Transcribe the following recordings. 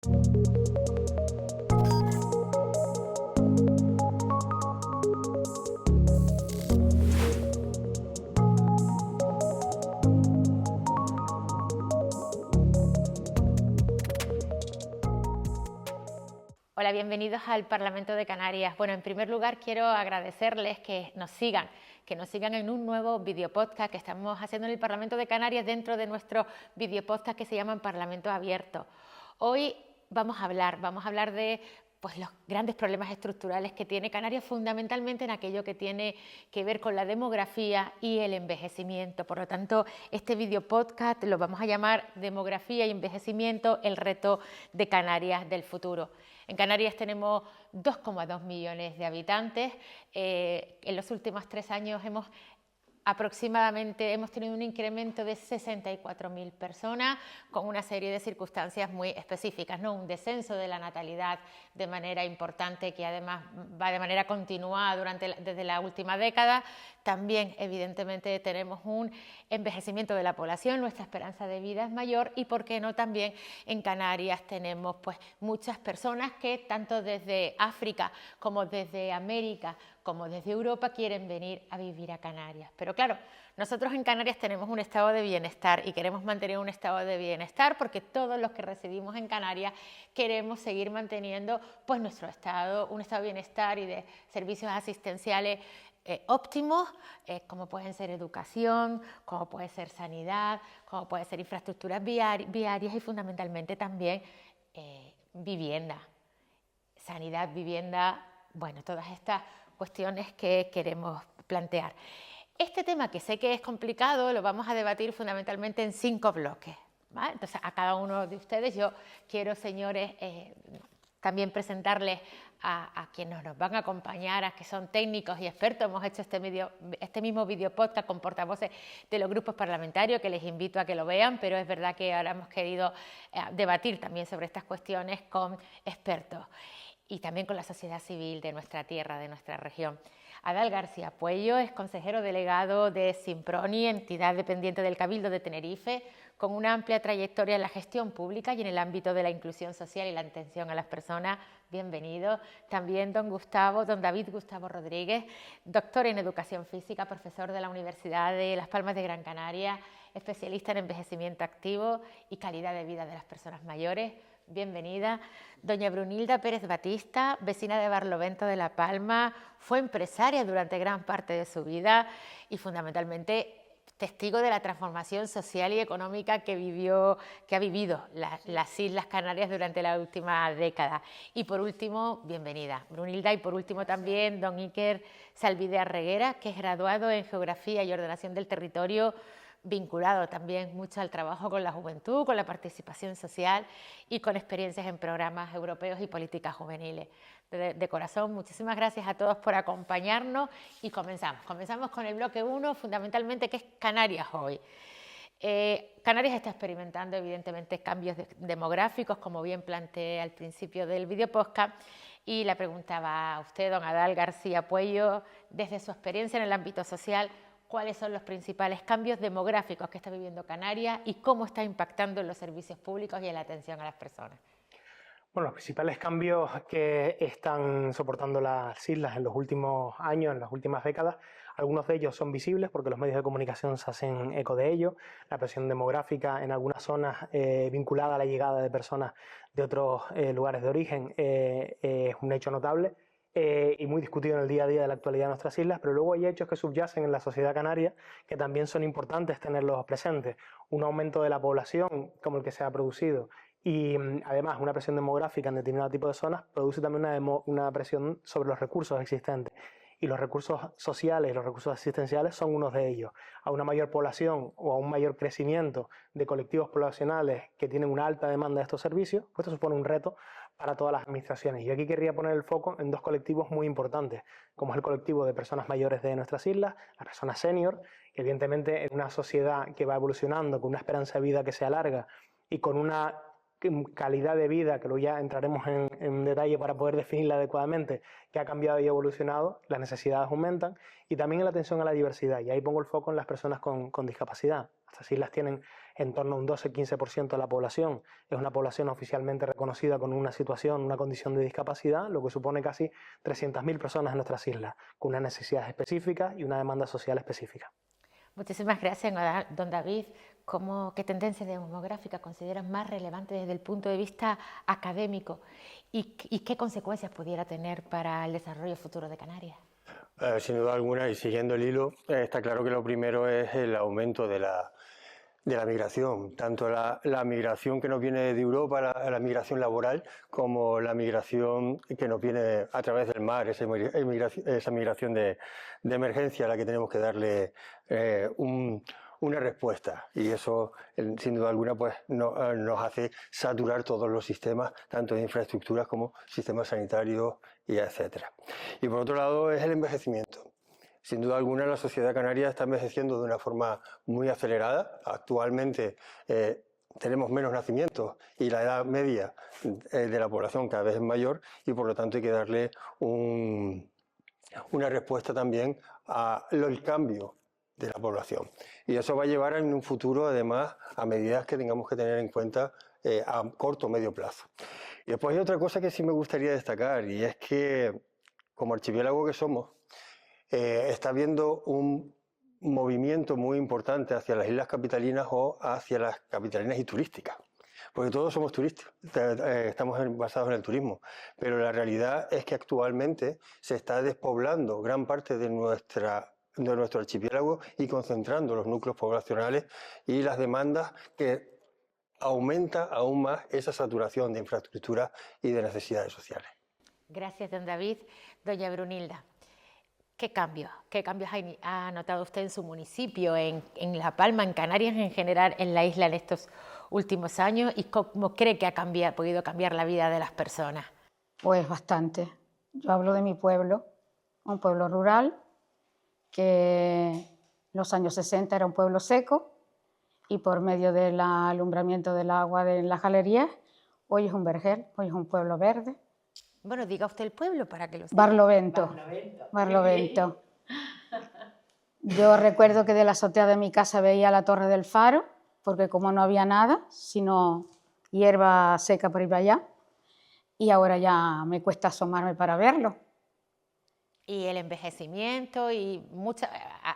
Hola, bienvenidos al Parlamento de Canarias. Bueno, en primer lugar quiero agradecerles que nos sigan en un nuevo videopodcast que estamos haciendo en el Parlamento de Canarias dentro de nuestro videopodcast que se llama Parlamento Abierto. Hoy vamos a hablar de los grandes problemas estructurales que tiene Canarias, fundamentalmente en aquello que tiene que ver con la demografía y el envejecimiento. Por lo tanto, este videopodcast lo vamos a llamar Demografía y Envejecimiento, el reto de Canarias del futuro. En Canarias tenemos 2,2 millones de habitantes. En los últimos 3 años hemos tenido un incremento de 64.000 personas con una serie de circunstancias muy específicas, ¿no? Un descenso de la natalidad de manera importante que además va de manera continuada desde la última década. También evidentemente tenemos un envejecimiento de la población, nuestra esperanza de vida es mayor y por qué no también en Canarias tenemos muchas personas que tanto desde África como desde América como desde Europa quieren venir a vivir a Canarias. Pero claro, nosotros en Canarias tenemos un estado de bienestar y queremos mantener un estado de bienestar porque todos los que residimos en Canarias queremos seguir manteniendo nuestro estado, un estado de bienestar y de servicios asistenciales óptimos, como pueden ser educación, como puede ser sanidad, como puede ser infraestructuras viarias y fundamentalmente también vivienda, sanidad, vivienda, todas estas cuestiones que queremos plantear. Este tema, que sé que es complicado, lo vamos a debatir fundamentalmente en 5 bloques, ¿vale? Entonces, a cada uno de ustedes yo quiero, señores, también presentarles a quienes nos van a acompañar, a que son técnicos y expertos. Hemos hecho este mismo video podcast con portavoces de los grupos parlamentarios, que les invito a que lo vean, pero es verdad que ahora hemos querido debatir también sobre estas cuestiones con expertos y también con la sociedad civil de nuestra tierra, de nuestra región. Adal García Puello es consejero delegado de Simproni, entidad dependiente del Cabildo de Tenerife, con una amplia trayectoria en la gestión pública y en el ámbito de la inclusión social y la atención a las personas. Bienvenido. También don David Gustavo Rodríguez, doctor en Educación Física, profesor de la Universidad de Las Palmas de Gran Canaria, especialista en envejecimiento activo y calidad de vida de las personas mayores. Bienvenida. Doña Brunilda Pérez Batista, vecina de Barlovento de La Palma, fue empresaria durante gran parte de su vida y fundamentalmente testigo de la transformación social y económica que ha vivido las Islas Canarias durante la última década. Y por último, bienvenida, Brunilda, y por último también don Iker Salvidea Reguera, que es graduado en Geografía y Ordenación del Territorio, vinculado también mucho al trabajo con la juventud, con la participación social y con experiencias en programas europeos y políticas juveniles. De corazón, muchísimas gracias a todos por acompañarnos y comenzamos con el bloque 1, fundamentalmente, que es Canarias hoy. Canarias está experimentando evidentemente cambios demográficos, como bien planteé al principio del videopodcast, y le preguntaba a usted, don Adal García Puello, desde su experiencia en el ámbito social, cuáles son los principales cambios demográficos que está viviendo Canarias y cómo está impactando en los servicios públicos y en la atención a las personas. Bueno, los principales cambios que están soportando las islas en los últimos años, en las últimas décadas, algunos de ellos son visibles porque los medios de comunicación se hacen eco de ello. La presión demográfica en algunas zonas vinculada a la llegada de personas de otros lugares de origen es un hecho notable. Y muy discutido en el día a día de la actualidad de nuestras islas, pero luego hay hechos que subyacen en la sociedad canaria que también son importantes tenerlos presentes. Un aumento de la población como el que se ha producido y además una presión demográfica en determinado tipo de zonas produce también una presión sobre los recursos existentes. Y los recursos sociales y los recursos asistenciales son unos de ellos. A una mayor población o a un mayor crecimiento de colectivos poblacionales que tienen una alta demanda de estos servicios, pues esto supone un reto para todas las administraciones. Y aquí querría poner el foco en 2 colectivos muy importantes, como es el colectivo de personas mayores de nuestras islas, las personas senior, que evidentemente en una sociedad que va evolucionando, con una esperanza de vida que se alarga y con una calidad de vida, que luego ya entraremos en detalle para poder definirla adecuadamente, que ha cambiado y evolucionado, las necesidades aumentan, y también en la atención a la diversidad. Y ahí pongo el foco en las personas con discapacidad. Estas islas tienen en torno a un 12-15% de la población es una población oficialmente reconocida con una situación, una condición de discapacidad, lo que supone casi 300.000 personas en nuestras islas, con una necesidad específica y una demanda social específica. Muchísimas gracias, don David. ¿Qué tendencia demográfica consideras más relevante desde el punto de vista académico y qué consecuencias pudiera tener para el desarrollo futuro de Canarias? Sin duda alguna, y siguiendo el hilo, está claro que lo primero es el aumento de la migración, tanto la migración que nos viene de Europa, la migración laboral, como la migración que nos viene a través del mar, esa migración de emergencia a la que tenemos que darle una respuesta. Y eso, sin duda alguna, pues, nos hace saturar todos los sistemas, tanto de infraestructuras como sistemas sanitarios, y etcétera. Y por otro lado es el envejecimiento. Sin duda alguna, la sociedad canaria está envejeciendo de una forma muy acelerada. Actualmente tenemos menos nacimientos y la edad media de la población cada vez es mayor, y por lo tanto hay que darle una respuesta también al cambio de la población. Y eso va a llevar en un futuro, además, a medidas que tengamos que tener en cuenta a corto o medio plazo. Y después hay otra cosa que sí me gustaría destacar, y es que, como archipiélago que somos, está habiendo un movimiento muy importante hacia las islas capitalinas o hacia las capitalinas y turísticas. Porque todos somos turistas, estamos basados en el turismo, pero la realidad es que actualmente se está despoblando gran parte de nuestro archipiélago y concentrando los núcleos poblacionales y las demandas, que aumenta aún más esa saturación de infraestructuras y de necesidades sociales. Gracias, don David. Doña Brunilda, ¿qué cambios ha notado usted en su municipio, en La Palma, en Canarias en general, en la isla en estos últimos años, y cómo cree que ha podido cambiar la vida de las personas? Pues bastante. Yo hablo de mi pueblo, un pueblo rural que en los años 60 era un pueblo seco, y por medio del alumbramiento del agua de las galerías, hoy es un vergel, hoy es un pueblo verde. Bueno, diga usted el pueblo para que lo sepa. Barlovento. Barlovento. Yo recuerdo que de la azotea de mi casa veía la Torre del Faro, porque como no había nada, sino hierba seca por ir para allá, y ahora ya me cuesta asomarme para verlo. Y el envejecimiento,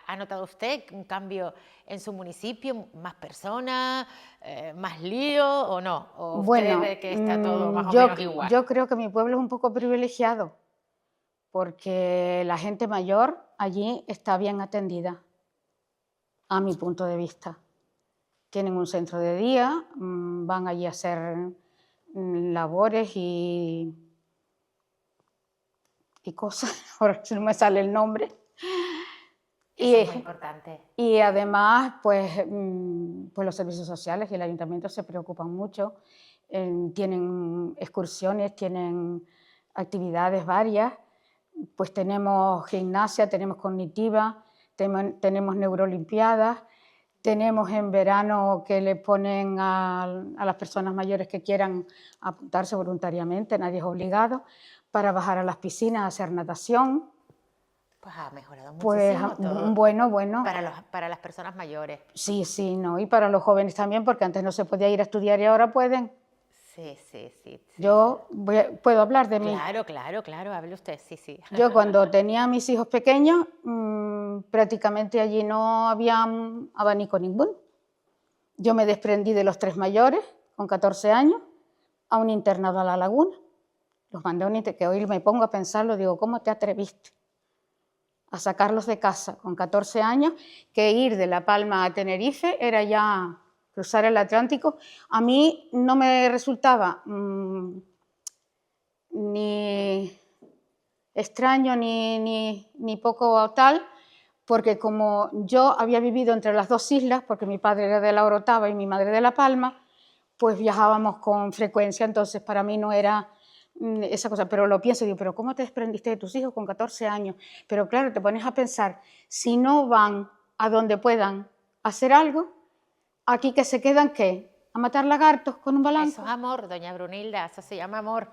¿ha notado usted un cambio en su municipio? ¿Más personas, más lío o no? ¿O bueno, usted ve que está todo más o menos igual? Yo creo que mi pueblo es un poco privilegiado, porque la gente mayor allí está bien atendida, a mi punto de vista. Tienen un centro de día, van allí a hacer labores y cosas, ahora no me sale el nombre. Eso es muy importante. Y además, pues los servicios sociales y el ayuntamiento se preocupan mucho, tienen excursiones, tienen actividades varias, pues tenemos gimnasia, tenemos cognitiva, tenemos neurolimpiadas, tenemos en verano que le ponen a las personas mayores que quieran apuntarse voluntariamente, nadie es obligado, para bajar a las piscinas a hacer natación. Pues ha mejorado muchísimo todo. Bueno. Para las personas mayores. Sí, no, y para los jóvenes también, porque antes no se podía ir a estudiar y ahora pueden. Sí. Yo puedo hablar de mí. Claro, hable usted, sí. Yo cuando tenía a mis hijos pequeños, prácticamente allí no había abanico ninguno. Yo me desprendí de los 3 mayores, con 14 años, a un internado a La Laguna. Los mandé a un internado, que hoy me pongo a pensarlo, digo, ¿cómo te atreviste a sacarlos de casa con 14 años? Que ir de La Palma a Tenerife era ya cruzar el Atlántico. A mí no me resultaba ni extraño ni poco tal, porque como yo había vivido entre las 2 islas, porque mi padre era de La Orotava y mi madre de La Palma, pues viajábamos con frecuencia, entonces para mí no era esa cosa, pero lo pienso, digo, pero ¿cómo te desprendiste de tus hijos con 14 años? Pero claro, te pones a pensar, si no van a donde puedan hacer algo, aquí que se quedan, ¿qué? ¿A matar lagartos con un balanco? Eso es amor, doña Brunilda, eso se llama amor.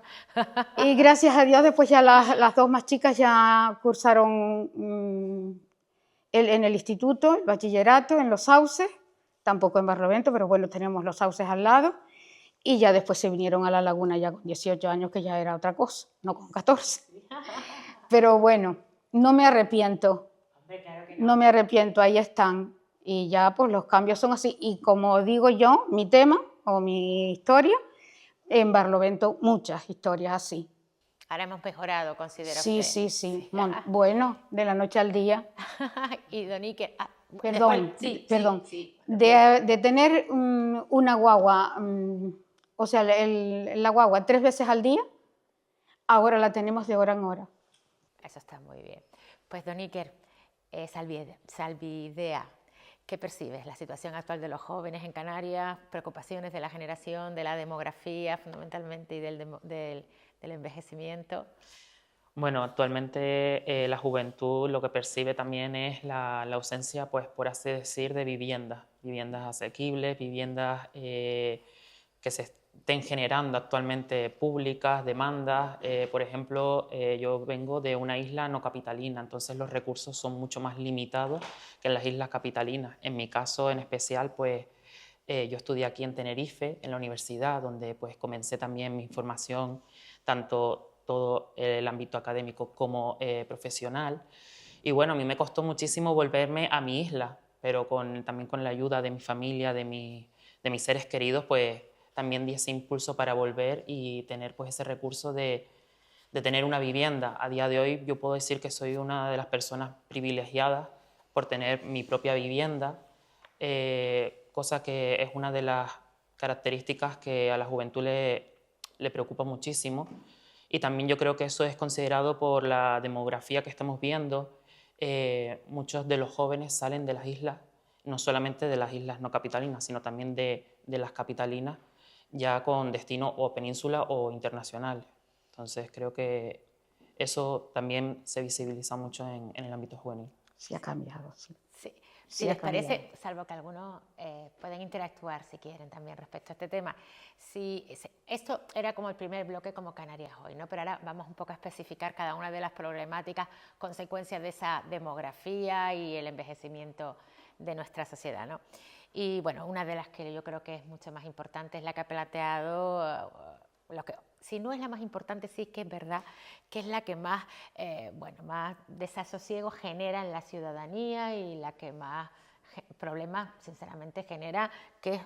Y gracias a Dios después ya las 2 más chicas ya cursaron en el instituto, el bachillerato, en Los Sauces, tampoco en Barlovento, pero bueno, tenemos los sauces al lado. Y ya después se vinieron a la laguna ya con 18 años, que ya era otra cosa, no con 14. Pero bueno, no me arrepiento. No me arrepiento, ahí están. Y ya pues los cambios son así. Y como digo yo, mi tema o mi historia, en Barlovento muchas historias así. Ahora hemos mejorado, considera Sí, usted. sí. Bueno, de la noche al día. Y don Iker, Perdón, después, perdón. sí. De tener una guagua, o sea, la guagua 3 veces al día, ahora la tenemos de hora en hora. Eso está muy bien. Pues don Iker, Salvidea, ¿qué percibes? La situación actual de los jóvenes en Canarias, preocupaciones de la generación, de la demografía fundamentalmente y del envejecimiento. Bueno, actualmente la juventud lo que percibe también es la ausencia, pues por así decir, de viviendas asequibles, viviendas que se estén generando actualmente públicas, demandas. Por ejemplo, yo vengo de una isla no capitalina, entonces los recursos son mucho más limitados que en las islas capitalinas. En mi caso en especial, pues yo estudié aquí en Tenerife, en la universidad, donde pues comencé también mi formación, tanto todo el ámbito académico como profesional. Y bueno, a mí me costó muchísimo volverme a mi isla, pero también con la ayuda de mi familia, de mis seres queridos, pues también di ese impulso para volver y tener pues ese recurso de tener una vivienda. A día de hoy yo puedo decir que soy una de las personas privilegiadas por tener mi propia vivienda, cosa que es una de las características que a la juventud le preocupa muchísimo. Y también yo creo que eso es considerado por la demografía que estamos viendo. Muchos de los jóvenes salen de las islas, no solamente de las islas no capitalinas, sino también de las capitalinas, ya con destino o península o internacional. Entonces creo que eso también se visibiliza mucho en el ámbito juvenil. Sí ha cambiado, sí. Sí. Si les parece, salvo que algunos pueden interactuar si quieren también respecto a este tema. Esto era como el primer bloque como Canarias hoy, ¿no? Pero ahora vamos un poco a especificar cada una de las problemáticas, consecuencias de esa demografía y el envejecimiento de nuestra sociedad, ¿no? Y bueno, una de las que yo creo que es mucho más importante es la que ha planteado, si no es la más importante, sí que es verdad que es la que más, más desasosiego genera en la ciudadanía y la que más problemas, sinceramente, genera, que es,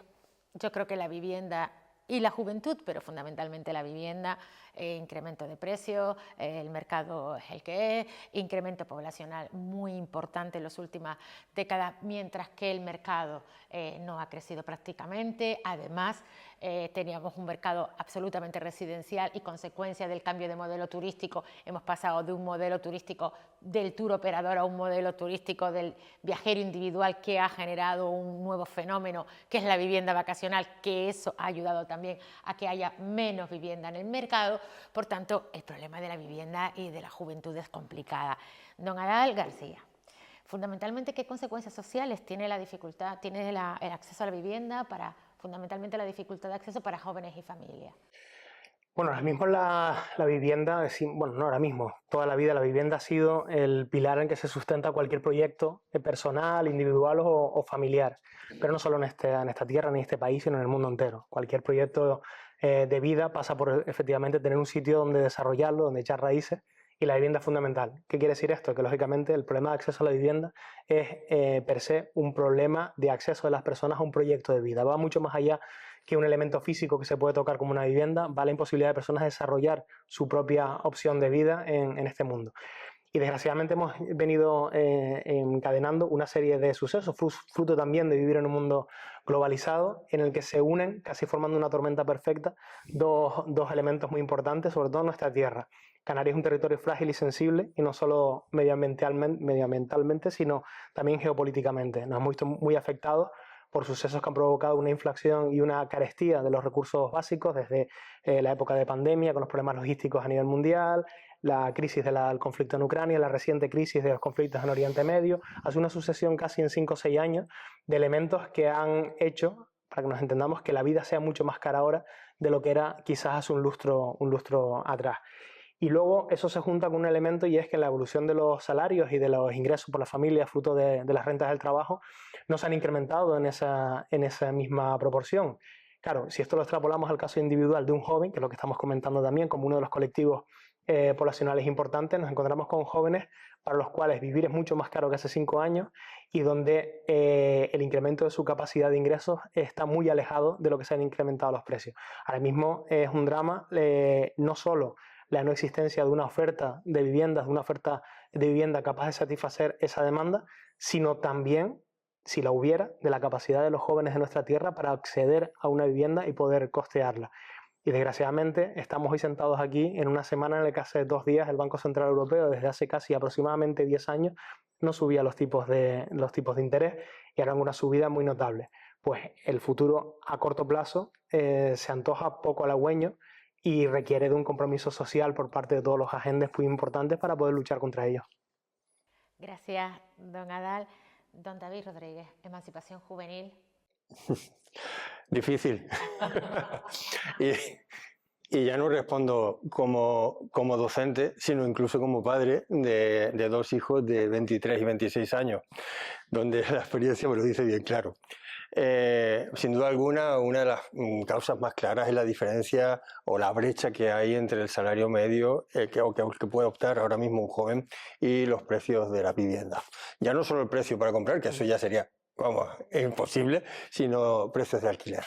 yo creo que la vivienda y la juventud, pero fundamentalmente la vivienda, incremento de precios, el mercado es el que es, incremento poblacional muy importante en las últimas décadas, mientras que el mercado no ha crecido prácticamente. Además, teníamos un mercado absolutamente residencial y consecuencia del cambio de modelo turístico hemos pasado de un modelo turístico del tour operador a un modelo turístico del viajero individual, que ha generado un nuevo fenómeno que es la vivienda vacacional, que eso ha ayudado también a que haya menos vivienda en el mercado. Por tanto, el problema de la vivienda y de la juventud es complicada. Don Adal García, fundamentalmente, ¿qué consecuencias sociales tiene la dificultad, tiene el acceso a la vivienda fundamentalmente la dificultad de acceso para jóvenes y familias? Bueno, ahora mismo la vivienda, bueno, no ahora mismo, toda la vida la vivienda ha sido el pilar en que se sustenta cualquier proyecto personal, individual o familiar, pero no solo en esta tierra ni en este país, sino en el mundo entero. Cualquier proyecto de vida pasa por efectivamente tener un sitio donde desarrollarlo, donde echar raíces, y la vivienda es fundamental. ¿Qué quiere decir esto? Que lógicamente el problema de acceso a la vivienda es per se un problema de acceso de las personas a un proyecto de vida. Va mucho más allá que un elemento físico que se puede tocar como una vivienda, va la imposibilidad de personas desarrollar su propia opción de vida en este mundo. Y desgraciadamente hemos venido encadenando una serie de sucesos, fruto también de vivir en un mundo globalizado, en el que se unen, casi formando una tormenta perfecta, dos elementos muy importantes, sobre todo en nuestra tierra. Canarias es un territorio frágil y sensible, y no solo medioambientalmente, sino también geopolíticamente. Nos hemos visto muy afectados por sucesos que han provocado una inflación y una carestía de los recursos básicos desde la época de pandemia, con los problemas logísticos a nivel mundial, la crisis del conflicto en Ucrania, la reciente crisis de los conflictos en Oriente Medio. Hace una sucesión casi en 5 o 6 años de elementos que han hecho, para que nos entendamos, que la vida sea mucho más cara ahora de lo que era quizás hace un lustro atrás. Y luego eso se junta con un elemento, y es que la evolución de los salarios y de los ingresos por la familia, fruto de las rentas del trabajo, no se han incrementado en esa misma proporción. Claro, si esto lo extrapolamos al caso individual de un joven, que es lo que estamos comentando también como uno de los colectivos poblacionales importantes, nos encontramos con jóvenes para los cuales vivir es mucho más caro que hace 5 años y donde el incremento de su capacidad de ingresos está muy alejado de lo que se han incrementado los precios. Ahora mismo es un drama no solo la no existencia de una oferta de viviendas, de una oferta de vivienda capaz de satisfacer esa demanda, sino también, si la hubiera, de la capacidad de los jóvenes de nuestra tierra para acceder a una vivienda y poder costearla. Y desgraciadamente estamos hoy sentados aquí en una semana en la que hace 2 días el Banco Central Europeo, desde hace casi aproximadamente 10 años, no subía los tipos de interés y ahora una subida muy notable. Pues el futuro a corto plazo se antoja poco halagüeño y requiere de un compromiso social por parte de todos los agentes muy importantes para poder luchar contra ellos. Gracias, don Adal. Don David Rodríguez, emancipación juvenil. Difícil. y ya no respondo como docente, sino incluso como padre de 2 hijos de 23 y 26 años, donde la experiencia me lo dice bien claro. Sin duda alguna, una de las causas más claras es la diferencia o la brecha que hay entre el salario medio que puede optar ahora mismo un joven y los precios de la vivienda. Ya no solo el precio para comprar, que eso ya sería, vamos, imposible, sino precios de alquiler.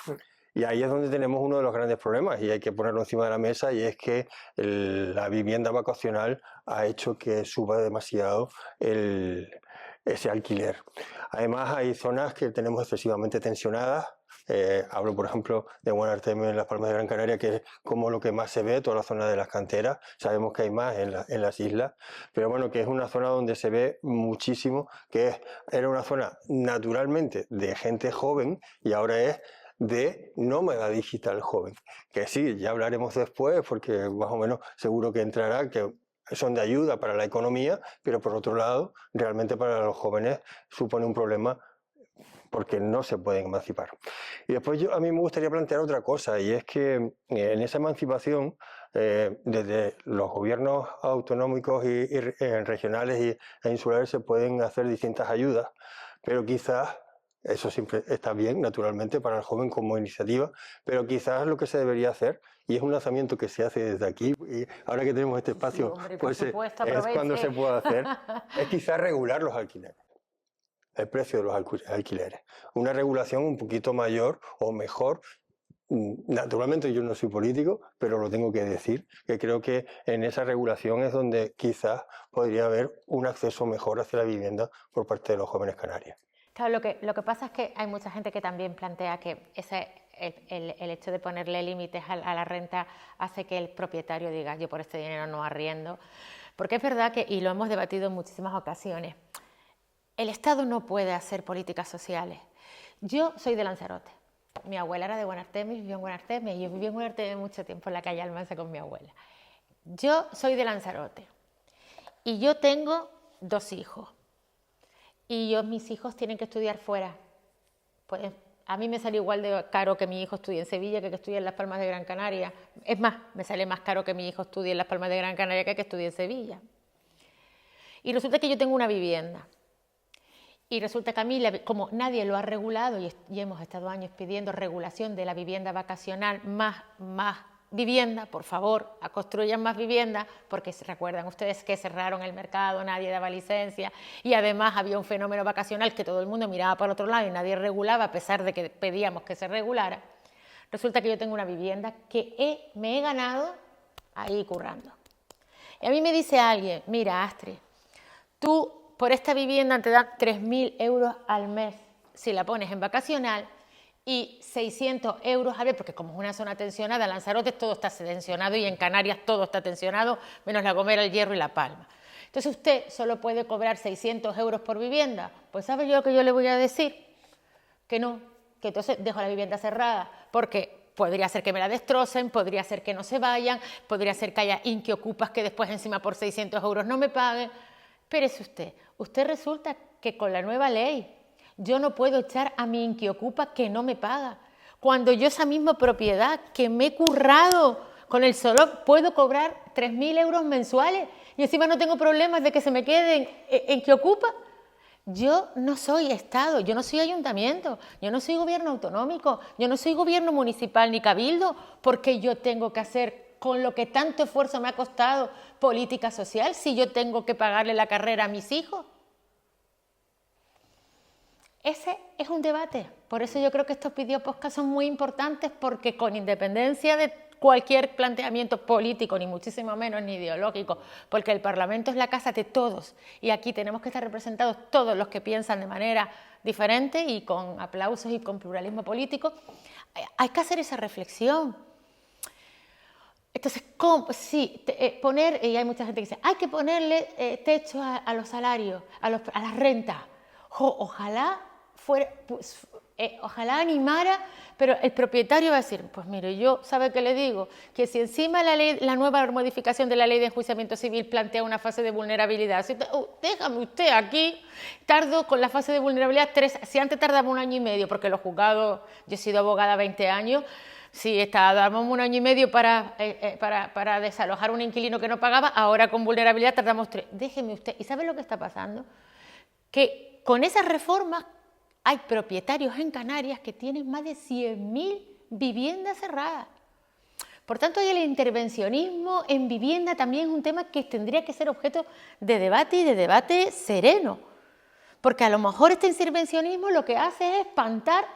Y ahí es donde tenemos uno de los grandes problemas y hay que ponerlo encima de la mesa, y es que la vivienda vacacional ha hecho que suba demasiado ese alquiler. Además, hay zonas que tenemos excesivamente tensionadas. Hablo, por ejemplo, de Guanarteme en las Palmas de Gran Canaria, que es como lo que más se ve, toda la zona de las canteras. Sabemos que hay más en las islas, pero bueno, que es una zona donde se ve muchísimo, era una zona naturalmente de gente joven y ahora es de nómada digital joven. Que sí, ya hablaremos después, porque más o menos seguro que entrará, que son de ayuda para la economía, pero por otro lado, realmente para los jóvenes supone un problema porque no se pueden emancipar. Y después a mí me gustaría plantear otra cosa, y es que en esa emancipación, desde los gobiernos autonómicos y regionales e insulares se pueden hacer distintas ayudas, pero quizás eso siempre está bien, naturalmente, para el joven como iniciativa, pero quizás lo que se debería hacer, y es un lanzamiento que se hace desde aquí, y ahora que tenemos este espacio, Sí, hombre, pues supuesto, es cuando se puede hacer, es quizás regular los alquileres, el precio de los alquileres. Una regulación un poquito mayor o mejor. Naturalmente yo no soy político, pero lo tengo que decir, que creo que en esa regulación es donde quizás podría haber un acceso mejor hacia la vivienda por parte de los jóvenes canarios. Claro, lo que pasa es que hay mucha gente que también plantea que el hecho de ponerle límites a la renta hace que el propietario diga yo por este dinero no arriendo, porque es verdad que, y lo hemos debatido en muchísimas ocasiones, el Estado no puede hacer políticas sociales. Yo soy de Lanzarote, mi abuela era de Guanarteme, vivió en Guanarteme, y yo viví en Guanarteme mucho tiempo en la calle Almansa con mi abuela. Yo soy de Lanzarote y yo tengo 2 hijos. Y mis hijos tienen que estudiar fuera. Pues a mí me sale igual de caro que mi hijo estudie en Sevilla que estudie en Las Palmas de Gran Canaria. Es más, me sale más caro que mi hijo estudie en Las Palmas de Gran Canaria que estudie en Sevilla. Y resulta que yo tengo una vivienda. Y resulta que a mí, como nadie lo ha regulado y hemos estado años pidiendo regulación de la vivienda vacacional, más vivienda, por favor, construyan más vivienda, porque se recuerdan ustedes que cerraron el mercado, nadie daba licencia y además había un fenómeno vacacional que todo el mundo miraba para otro lado y nadie regulaba a pesar de que pedíamos que se regulara. Resulta que yo tengo una vivienda que me he ganado ahí currando. Y a mí me dice alguien, mira Astrid, tú por esta vivienda te dan 3.000 euros al mes si la pones en vacacional y 600 euros al mes, porque como es una zona tensionada, en Lanzarote todo está tensionado y en Canarias todo está tensionado, menos La Gomera, El Hierro y La Palma. Entonces usted solo puede cobrar 600 euros por vivienda. Pues ¿sabe yo lo que yo le voy a decir? Que no, que entonces dejo la vivienda cerrada, porque podría ser que me la destrocen, podría ser que no se vayan, podría ser que haya inquiocupas que después encima por 600 euros no me paguen. Espérese usted resulta que con la nueva ley yo no puedo echar a mi inquiocupa que no me paga. Cuando yo esa misma propiedad que me he currado con el solo puedo cobrar 3.000 euros mensuales y encima no tengo problemas de que se me queden en inquiocupa. Yo no soy Estado, yo no soy ayuntamiento, yo no soy gobierno autonómico, yo no soy gobierno municipal ni cabildo, porque yo tengo que hacer con lo que tanto esfuerzo me ha costado política social si yo tengo que pagarle la carrera a mis hijos. Ese es un debate, por eso yo creo que estos videopodcasts son muy importantes, porque con independencia de cualquier planteamiento político, ni muchísimo menos ni ideológico, porque el Parlamento es la casa de todos y aquí tenemos que estar representados todos los que piensan de manera diferente y con aplausos y con pluralismo político, hay que hacer esa reflexión. Entonces, sí, poner, y hay mucha gente que dice, hay que ponerle techo a los salarios, a las rentas. Ojalá fuera, pues, ojalá animara, pero el propietario va a decir, pues mire, yo, ¿sabe qué le digo? Que si encima la nueva modificación de la ley de enjuiciamiento civil plantea una fase de vulnerabilidad, déjame usted aquí, tardo con la fase de vulnerabilidad si antes tardaba 1 año y medio, porque los juzgados, yo he sido abogada 20 años, si tardábamos 1 año y medio para desalojar a un inquilino que no pagaba, ahora con vulnerabilidad tardamos 3. Déjeme usted, ¿y sabe lo que está pasando? Que con esas reformas hay propietarios en Canarias que tienen más de 100.000 viviendas cerradas. Por tanto, el intervencionismo en vivienda también es un tema que tendría que ser objeto de debate y de debate sereno. Porque a lo mejor este intervencionismo lo que hace es espantar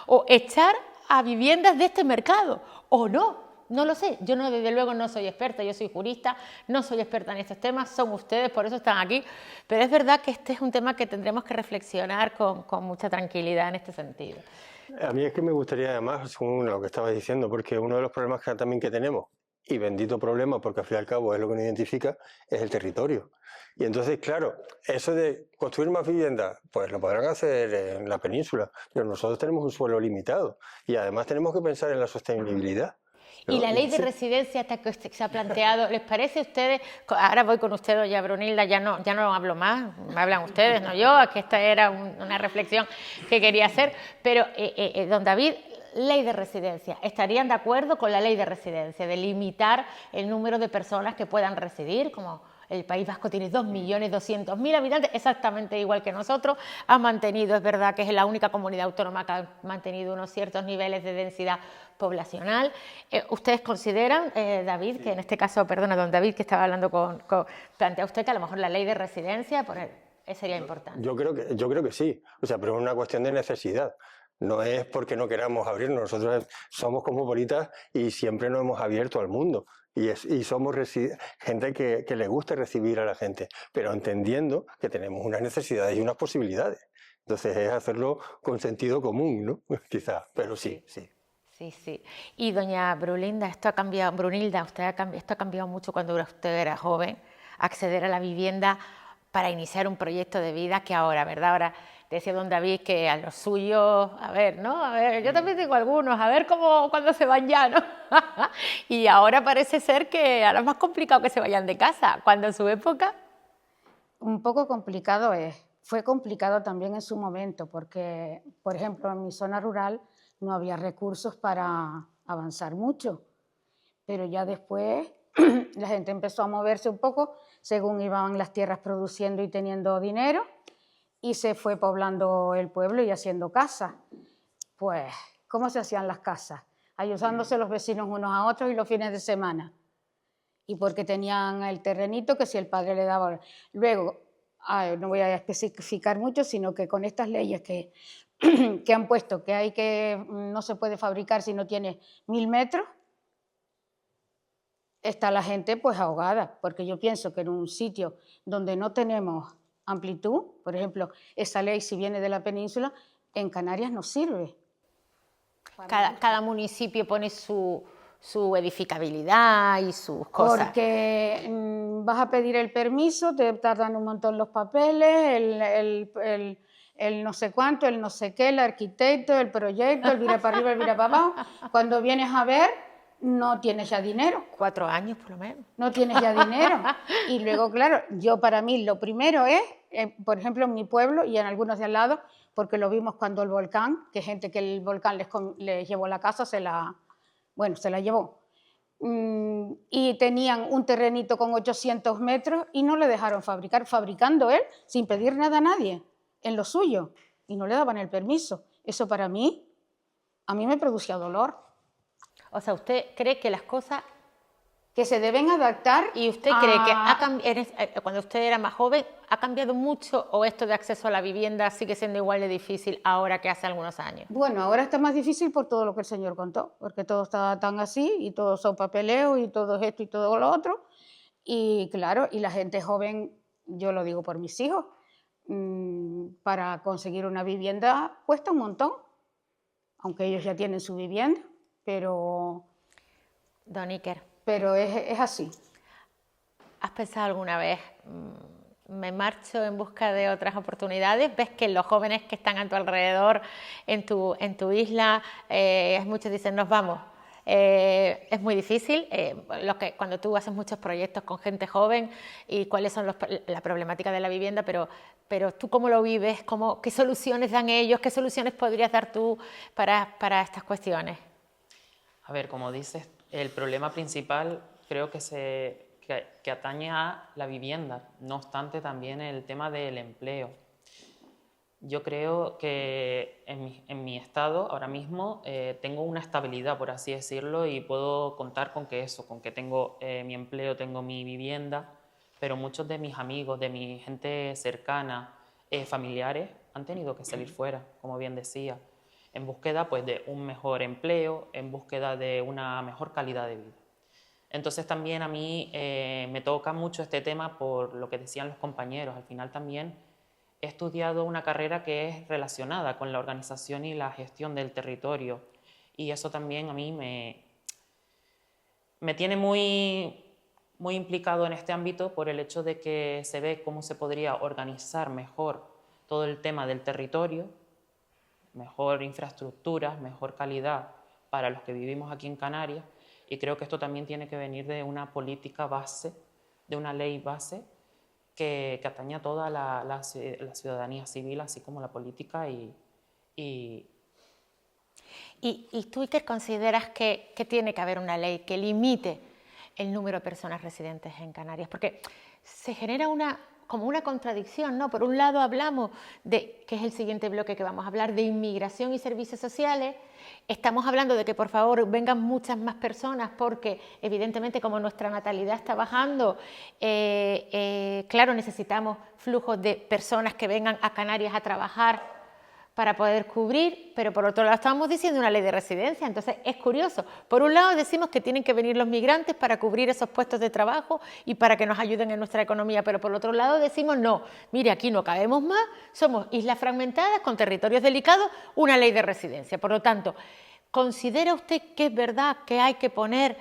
o echar a viviendas de este mercado, o no lo sé, yo desde luego no soy experta, yo soy jurista, no soy experta en estos temas, son ustedes, por eso están aquí, pero es verdad que este es un tema que tendremos que reflexionar con mucha tranquilidad en este sentido. A mí es que me gustaría además, según lo que estabas diciendo, porque uno de los problemas que tenemos, y bendito problema, porque al fin y al cabo es lo que nos identifica, es el territorio. Y entonces, claro, eso de construir más viviendas, pues lo podrán hacer en la península, pero nosotros tenemos un suelo limitado y además tenemos que pensar en la sostenibilidad. ¿No? Y la ley de residencia hasta que se ha planteado, ¿les parece a ustedes? Ahora voy con usted, doña Brunilda, ya no hablo más, me hablan ustedes, no yo, que esta era una reflexión que quería hacer, pero don David, ley de residencia, ¿estarían de acuerdo con la ley de residencia, de limitar el número de personas que puedan residir, como el País Vasco tiene 2.200.000 habitantes, exactamente igual que nosotros, ha mantenido, es verdad que es la única comunidad autónoma que ha mantenido unos ciertos niveles de densidad poblacional. ¿Ustedes consideran, David, que en este caso, perdona, don David, que estaba hablando plantea usted que a lo mejor la ley de residencia sería importante? Yo creo que sí, o sea, pero es una cuestión de necesidad. No es porque no queramos abrirnos, nosotros somos cosmopolitas y siempre nos hemos abierto al mundo. Y somos gente que le gusta recibir a la gente, pero entendiendo que tenemos unas necesidades y unas posibilidades. Entonces es hacerlo con sentido común, ¿no? Quizás, pero sí. Sí. Y doña Brunilda, esto ha cambiado mucho cuando usted era joven, acceder a la vivienda para iniciar un proyecto de vida que ahora, ¿verdad? Ahora decía don David que a los suyos, a ver, yo también tengo algunos, a ver cuándo se van ya, ¿no? Y ahora parece ser que ahora es más complicado que se vayan de casa, cuando en su época... Un poco complicado es. Fue complicado también en su momento, porque, por ejemplo, en mi zona rural no había recursos para avanzar mucho, pero ya después la gente empezó a moverse un poco según iban las tierras produciendo y teniendo dinero, y se fue poblando el pueblo y haciendo casas. Pues, ¿cómo se hacían las casas? Ayudándose los vecinos unos a otros y los fines de semana. Y porque tenían el terrenito que si el padre le daba... Luego, no voy a especificar mucho, sino que con estas leyes que han puesto, que no se puede fabricar si no tiene 1000 metros, está la gente pues ahogada, porque yo pienso que en un sitio donde no tenemos amplitud, por ejemplo, esa ley si viene de la península, en Canarias no sirve. Cada municipio pone su edificabilidad y sus cosas. Porque vas a pedir el permiso, te tardan un montón los papeles, el no sé cuánto, el no sé qué, el arquitecto, el proyecto, el vira para arriba, el vira para abajo. Cuando vienes a ver, no tienes ya dinero. 4 años por lo menos. No tienes ya dinero. Y luego, claro, para mí lo primero es, por ejemplo, en mi pueblo y en algunos de al lado, porque lo vimos cuando el volcán, que gente que el volcán les llevó la casa, se la llevó. y tenían un terrenito con 800 metros y no le dejaron fabricar, fabricando él sin pedir nada a nadie en lo suyo y no le daban el permiso. Eso para mí, a mí me producía dolor. O sea, ¿usted cree que las cosas... Que se deben adaptar. ¿Y usted cree que cuando usted era más joven ha cambiado mucho o esto de acceso a la vivienda sigue siendo igual de difícil ahora que hace algunos años? Bueno, ahora está más difícil por todo lo que el señor contó, porque todo está tan así y todos son papeleos y todo esto y todo lo otro. Y claro, y la gente joven, yo lo digo por mis hijos, para conseguir una vivienda cuesta un montón, aunque ellos ya tienen su vivienda, pero Don Iker, es así. ¿has pensado alguna vez, me marcho en busca de otras oportunidades? ¿Ves que los jóvenes que están a tu alrededor, en tu isla, muchos dicen, nos vamos? Es muy difícil, cuando tú haces muchos proyectos con gente joven y cuáles son la problemática de la vivienda, pero tú cómo lo vives, qué soluciones dan ellos, qué soluciones podrías dar tú para estas cuestiones. A ver, como dices, el problema principal creo que atañe a la vivienda, no obstante también el tema del empleo. Yo creo que en mi estado ahora mismo tengo una estabilidad, por así decirlo, y puedo contar con que tengo mi empleo, tengo mi vivienda, pero muchos de mis amigos, de mi gente cercana, familiares, han tenido que salir fuera, como bien decía, en búsqueda pues, de un mejor empleo, en búsqueda de una mejor calidad de vida. Entonces también a mí me toca mucho este tema por lo que decían los compañeros. Al final también he estudiado una carrera que es relacionada con la organización y la gestión del territorio y eso también a mí me tiene muy implicado en este ámbito por el hecho de que se ve cómo se podría organizar mejor todo el tema del territorio, mejor infraestructura, mejor calidad para los que vivimos aquí en Canarias y creo que esto también tiene que venir de una política base, de una ley base que atañe a toda la ciudadanía civil, así como la política ¿Y tú, Iker, consideras que tiene que haber una ley que limite el número de personas residentes en Canarias? Porque se genera como una contradicción, ¿no? Por un lado hablamos de, que es el siguiente bloque que vamos a hablar, de inmigración y servicios sociales. Estamos hablando de que por favor vengan muchas más personas porque evidentemente como nuestra natalidad está bajando, claro, necesitamos flujos de personas que vengan a Canarias a trabajar para poder cubrir, pero por otro lado estamos diciendo una ley de residencia, entonces es curioso. Por un lado decimos que tienen que venir los migrantes para cubrir esos puestos de trabajo y para que nos ayuden en nuestra economía, pero por otro lado decimos no, mire, aquí no cabemos más, somos islas fragmentadas con territorios delicados, una ley de residencia. Por lo tanto, ¿considera usted que es verdad que hay que poner,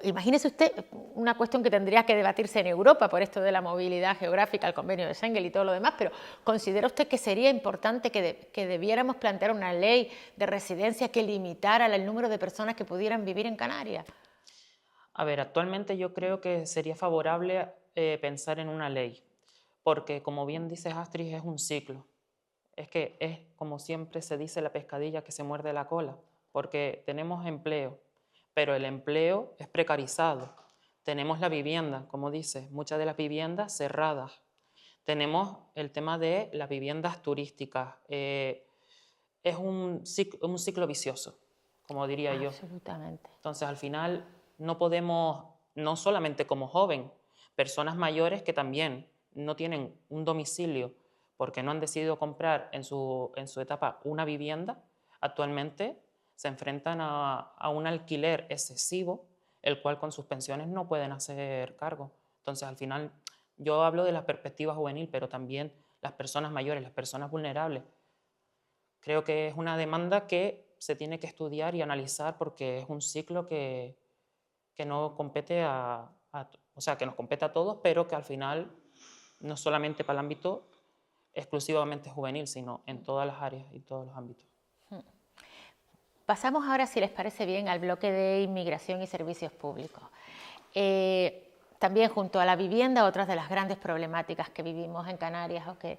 imagínese usted una cuestión que tendría que debatirse en Europa por esto de la movilidad geográfica, el convenio de Schengen y todo lo demás, pero ¿considera usted que sería importante que debiéramos plantear una ley de residencia que limitara el número de personas que pudieran vivir en Canarias? A ver, actualmente yo creo que sería favorable pensar en una ley, porque como bien dice Astrid, es un ciclo. Es que es, como siempre se dice, la pescadilla que se muerde la cola, porque tenemos empleo, pero el empleo es precarizado. Tenemos la vivienda, como dice, muchas de las viviendas cerradas. Tenemos el tema de las viviendas turísticas. Es un ciclo vicioso, como diría yo. Absolutamente. Entonces, al final, no podemos, no solamente como joven, personas mayores que también no tienen un domicilio porque no han decidido comprar en su etapa una vivienda, actualmente se enfrentan a un alquiler excesivo, el cual con sus pensiones no pueden hacer cargo. Entonces, al final, yo hablo de la perspectiva juvenil, pero también las personas mayores, las personas vulnerables. Creo que es una demanda que se tiene que estudiar y analizar porque es un ciclo que no compete o sea, que nos compete a todos, pero que al final, no solamente para el ámbito exclusivamente juvenil, sino en todas las áreas y todos los ámbitos. Pasamos ahora, si les parece bien, al bloque de inmigración y servicios públicos. También junto a la vivienda, otras de las grandes problemáticas que vivimos en Canarias o que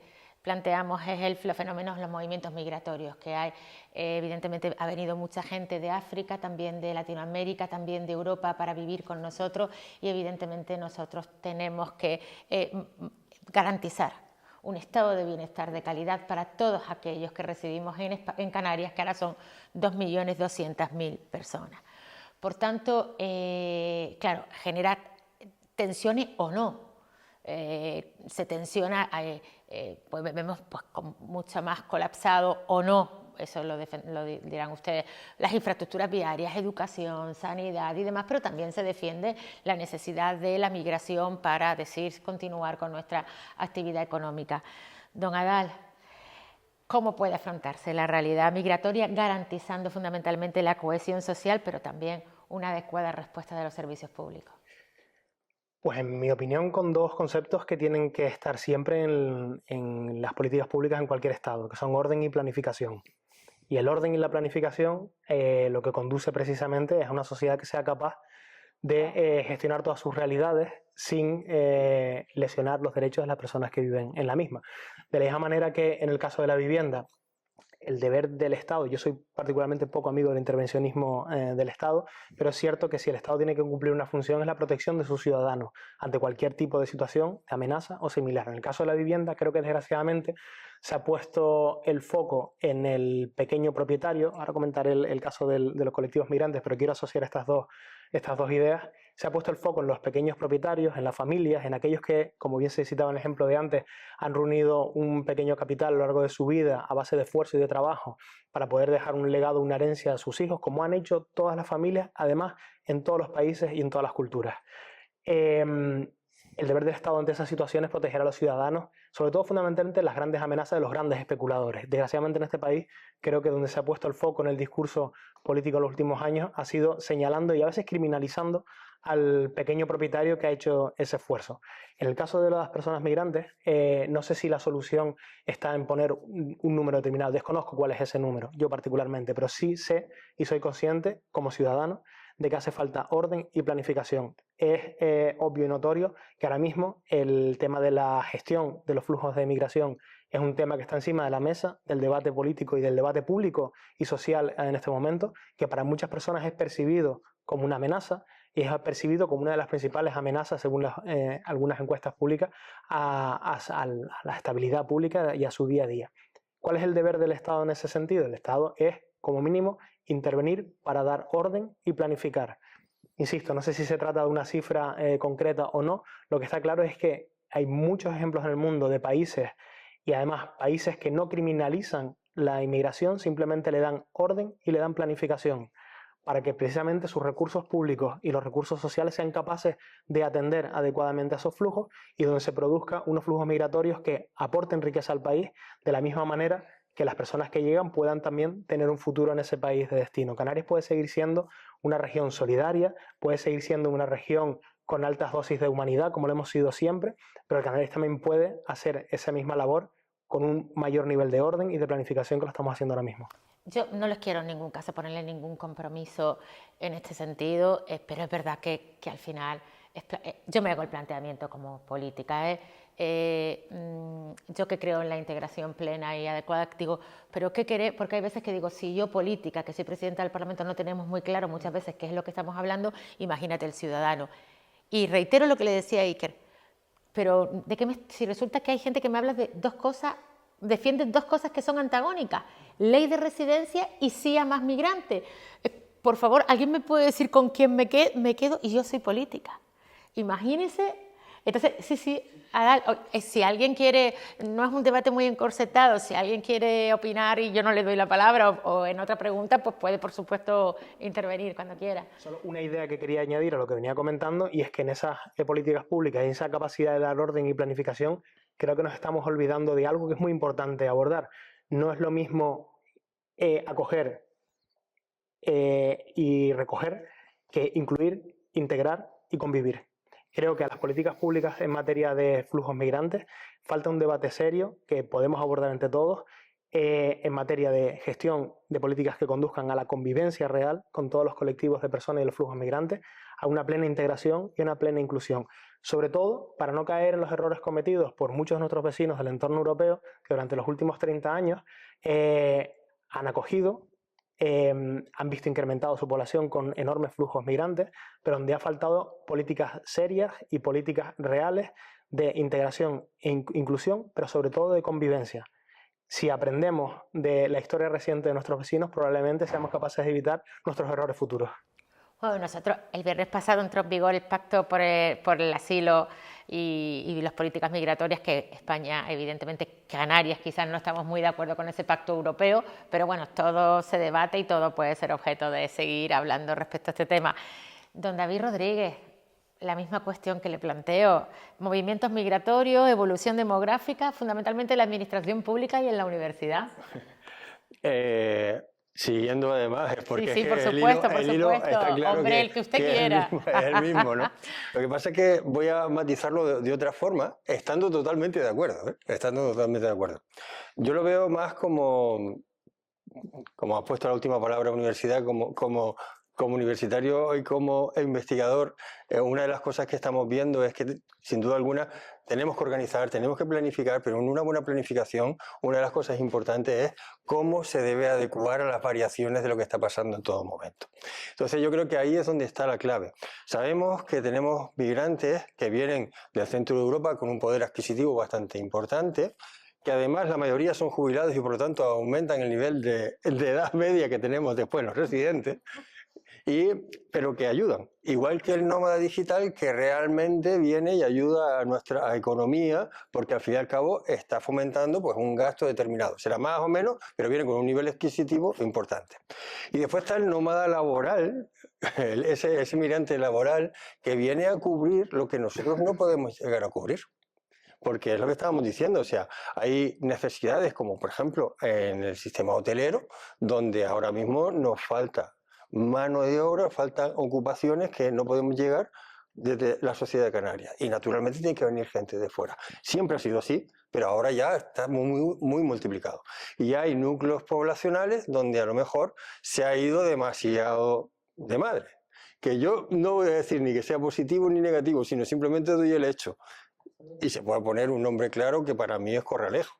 planteamos es los fenómenos, los movimientos migratorios que hay. Evidentemente ha venido mucha gente de África, también de Latinoamérica, también de Europa para vivir con nosotros, y evidentemente nosotros tenemos que garantizar un estado de bienestar de calidad para todos aquellos que residimos en Canarias, que ahora son 2.200.000 personas. Por tanto, claro, generar tensiones o no. Se tensiona, pues vemos pues, mucho más colapsado o no, eso lo dirán ustedes, las infraestructuras viarias, educación, sanidad y demás, pero también se defiende la necesidad de la migración para continuar con nuestra actividad económica. Don Adal, ¿cómo puede afrontarse la realidad migratoria garantizando fundamentalmente la cohesión social, pero también una adecuada respuesta de los servicios públicos? Pues en mi opinión, con dos conceptos que tienen que estar siempre en las políticas públicas en cualquier estado, que son orden y planificación. Y el orden y la planificación lo que conduce precisamente es a una sociedad que sea capaz de gestionar todas sus realidades sin lesionar los derechos de las personas que viven en la misma. De la misma manera que en el caso de la vivienda, el deber del Estado, yo soy particularmente poco amigo del intervencionismo del Estado, pero es cierto que si el Estado tiene que cumplir una función es la protección de sus ciudadanos ante cualquier tipo de situación, de amenaza o similar. En el caso de la vivienda, creo que desgraciadamente se ha puesto el foco en el pequeño propietario. Ahora comentaré el caso de los colectivos migrantes, pero quiero asociar estas dos ideas. Se ha puesto el foco en los pequeños propietarios, en las familias, en aquellos que, como bien se citaba en el ejemplo de antes, han reunido un pequeño capital a lo largo de su vida a base de esfuerzo y de trabajo para poder dejar un legado, una herencia a sus hijos, como han hecho todas las familias, además en todos los países y en todas las culturas. El deber del Estado ante esas situaciones es proteger a los ciudadanos, sobre todo fundamentalmente las grandes amenazas de los grandes especuladores. Desgraciadamente en este país creo que donde se ha puesto el foco en el discurso político en los últimos años ha sido señalando y a veces criminalizando al pequeño propietario que ha hecho ese esfuerzo. En el caso de las personas migrantes, no sé si la solución está en poner un número determinado. Desconozco cuál es ese número, yo particularmente, pero sí sé y soy consciente como ciudadano de que hace falta orden y planificación. Es obvio y notorio que ahora mismo el tema de la gestión de los flujos de migración es un tema que está encima de la mesa del debate político y del debate público y social en este momento, que para muchas personas es percibido como una amenaza y es percibido como una de las principales amenazas, según algunas encuestas públicas, a la estabilidad pública y a su día a día. ¿Cuál es el deber del Estado en ese sentido? El Estado es, como mínimo, intervenir para dar orden y planificar. Insisto, no sé si se trata de una cifra concreta o no, lo que está claro es que hay muchos ejemplos en el mundo de países y además países que no criminalizan la inmigración, simplemente le dan orden y le dan planificación para que precisamente sus recursos públicos y los recursos sociales sean capaces de atender adecuadamente a esos flujos y donde se produzcan unos flujos migratorios que aporten riqueza al país de la misma manera que las personas que llegan puedan también tener un futuro en ese país de destino. Canarias puede seguir siendo una región solidaria, puede seguir siendo una región con altas dosis de humanidad, como lo hemos sido siempre, pero Canarias también puede hacer esa misma labor con un mayor nivel de orden y de planificación que lo estamos haciendo ahora mismo. Yo no les quiero en ningún caso ponerle ningún compromiso en este sentido, pero es verdad que al final yo me hago el planteamiento como política. Yo que creo en la integración plena y adecuada, digo, pero ¿qué querer? Porque hay veces que digo, si yo política, que soy presidenta del Parlamento, no tenemos muy claro muchas veces qué es lo que estamos hablando, imagínate el ciudadano. Y reitero lo que le decía Iker, pero si resulta que hay gente que me habla de dos cosas, defienden dos cosas que son antagónicas, ley de residencia y sí a más migrantes. Por favor, ¿alguien me puede decir con quién me quedo? Y yo soy política. Imagínense. Entonces, sí, si alguien quiere, no es un debate muy encorsetado, si alguien quiere opinar y yo no le doy la palabra o en otra pregunta, pues puede, por supuesto, intervenir cuando quiera. Solo una idea que quería añadir a lo que venía comentando, y es que en esas políticas públicas y en esa capacidad de dar orden y planificación, creo que nos estamos olvidando de algo que es muy importante abordar. No es lo mismo acoger y recoger que incluir, integrar y convivir. Creo que a las políticas públicas en materia de flujos migrantes falta un debate serio que podemos abordar entre todos en materia de gestión de políticas que conduzcan a la convivencia real con todos los colectivos de personas y los flujos migrantes, a una plena integración y una plena inclusión. Sobre todo, para no caer en los errores cometidos por muchos de nuestros vecinos del entorno europeo, que durante los últimos 30 años han acogido, han visto incrementado su población con enormes flujos migrantes, pero donde ha faltado políticas serias y políticas reales de integración e inclusión, pero sobre todo de convivencia. Si aprendemos de la historia reciente de nuestros vecinos, probablemente seamos capaces de evitar nuestros errores futuros. Bueno, nosotros el viernes pasado entró en vigor el Pacto por el Asilo y las políticas migratorias, que España, evidentemente, Canarias quizás no estamos muy de acuerdo con ese pacto europeo, pero bueno, todo se debate y todo puede ser objeto de seguir hablando respecto a este tema. Don David Rodríguez, la misma cuestión que le planteo, movimientos migratorios, evolución demográfica, fundamentalmente en la administración pública y en la universidad. Siguiendo además, es porque sí, es que por supuesto, el hilo está claro. Hombre, el que usted quiera. Es el mismo, ¿no? Lo que pasa es que voy a matizarlo de otra forma, estando totalmente de acuerdo, ¿eh? Estando totalmente de acuerdo. Yo lo veo más como has puesto la última palabra, universidad, como universitario y como investigador, una de las cosas que estamos viendo es que, sin duda alguna, tenemos que organizar, tenemos que planificar, pero en una buena planificación, una de las cosas importantes es cómo se debe adecuar a las variaciones de lo que está pasando en todo momento. Entonces yo creo que ahí es donde está la clave. Sabemos que tenemos migrantes que vienen del centro de Europa con un poder adquisitivo bastante importante, que además la mayoría son jubilados y por lo tanto aumentan el nivel de edad media que tenemos después los residentes, pero que ayudan. Igual que el nómada digital, que realmente viene y ayuda a nuestra economía, porque al fin y al cabo está fomentando pues, un gasto determinado. Será más o menos, pero viene con un nivel adquisitivo importante. Y después está el nómada laboral, ese migrante laboral, que viene a cubrir lo que nosotros no podemos llegar a cubrir. Porque es lo que estábamos diciendo, o sea, hay necesidades como por ejemplo en el sistema hotelero, donde ahora mismo nos falta mano de obra, faltan ocupaciones que no podemos llegar desde la sociedad de Canarias. Y naturalmente tiene que venir gente de fuera. Siempre ha sido así, pero ahora ya está muy, muy multiplicado. Y hay núcleos poblacionales donde a lo mejor se ha ido demasiado de madre. Que yo no voy a decir ni que sea positivo ni negativo, sino simplemente doy el hecho. Y se puede poner un nombre claro que para mí es Corralejo.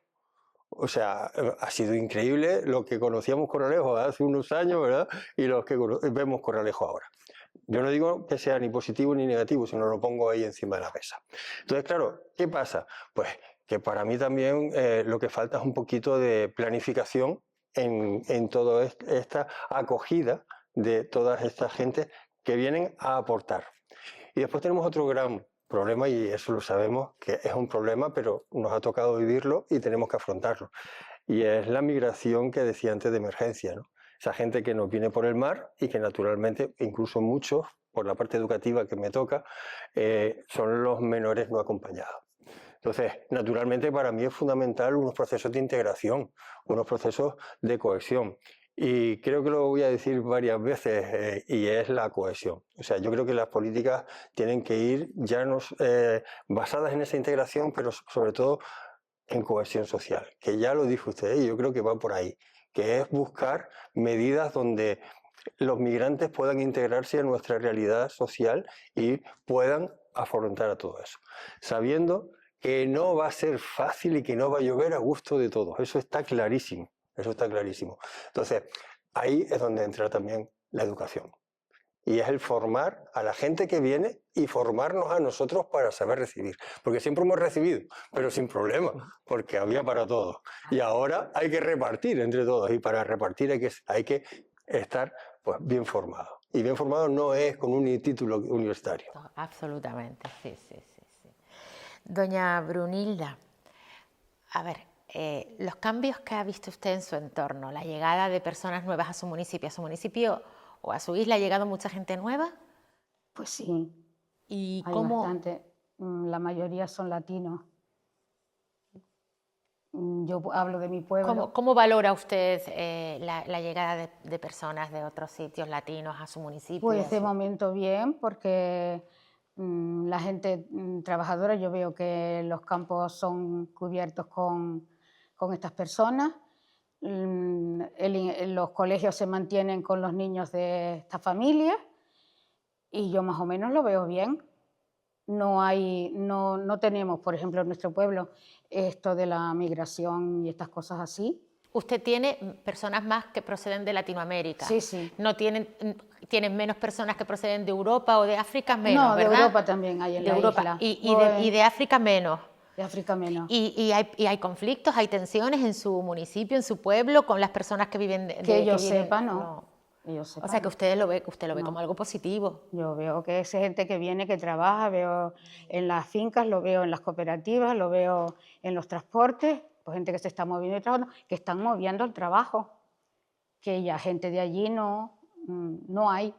O sea, ha sido increíble lo que conocíamos Corralejo hace unos años, ¿verdad? Y los que vemos Corralejo ahora. Yo no digo que sea ni positivo ni negativo, sino lo pongo ahí encima de la mesa. Entonces, claro, ¿qué pasa? Pues que para mí también lo que falta es un poquito de planificación en toda esta acogida de toda esta gente que vienen a aportar. Y después tenemos otro gran problema, y eso lo sabemos, que es un problema, pero nos ha tocado vivirlo y tenemos que afrontarlo. Y es la migración que decía antes de emergencia, ¿no? Esa gente que nos viene por el mar y que naturalmente, incluso muchos, por la parte educativa que me toca, son los menores no acompañados. Entonces, naturalmente para mí es fundamental unos procesos de integración, unos procesos de cohesión. Y creo que lo voy a decir varias veces, y es la cohesión. O sea, yo creo que las políticas tienen que ir ya basadas en esa integración, pero sobre todo en cohesión social, que ya lo dijo usted, y yo creo que va por ahí, que es buscar medidas donde los migrantes puedan integrarse a nuestra realidad social y puedan afrontar a todo eso, sabiendo que no va a ser fácil y que no va a llover a gusto de todos. Eso está clarísimo. Eso está clarísimo. Entonces, ahí es donde entra también la educación. Y es el formar a la gente que viene y formarnos a nosotros para saber recibir. Porque siempre hemos recibido, pero sin problema, porque había para todos. Y ahora hay que repartir entre todos. Y para repartir hay que estar pues, bien formado. Y bien formado no es con un título universitario. Absolutamente, sí. Doña Brunilda, a ver, los cambios que ha visto usted en su entorno, la llegada de personas nuevas a su municipio o a su isla, ¿ha llegado mucha gente nueva? Pues sí, ¿Y hay cómo? bastante. La mayoría son latinos. Yo hablo de mi pueblo. ¿Cómo valora usted la llegada de personas de otros sitios latinos a su municipio? Pues de momento bien, porque la gente trabajadora, yo veo que los campos son cubiertos con estas personas los colegios se mantienen con los niños de esta familia y yo más o menos lo veo bien. No tenemos, por ejemplo, en nuestro pueblo esto de la migración y estas cosas así. Usted tiene personas más que proceden de Latinoamérica. Sí, sí. No tienen menos personas que proceden de Europa o de África, menos, no, ¿verdad? De Europa también hay en de la Europa. isla. Y de África menos. De África menos. Y hay conflictos, hay tensiones en su municipio, en su pueblo, con las personas que viven que yo sepa, no. O sea, que usted lo ve como algo positivo. Yo veo que es gente que viene, que trabaja, veo en las fincas, lo veo en las cooperativas, lo veo en los transportes, pues gente que se está moviendo y trabajando, que están moviendo el trabajo, que ya gente de allí no hay.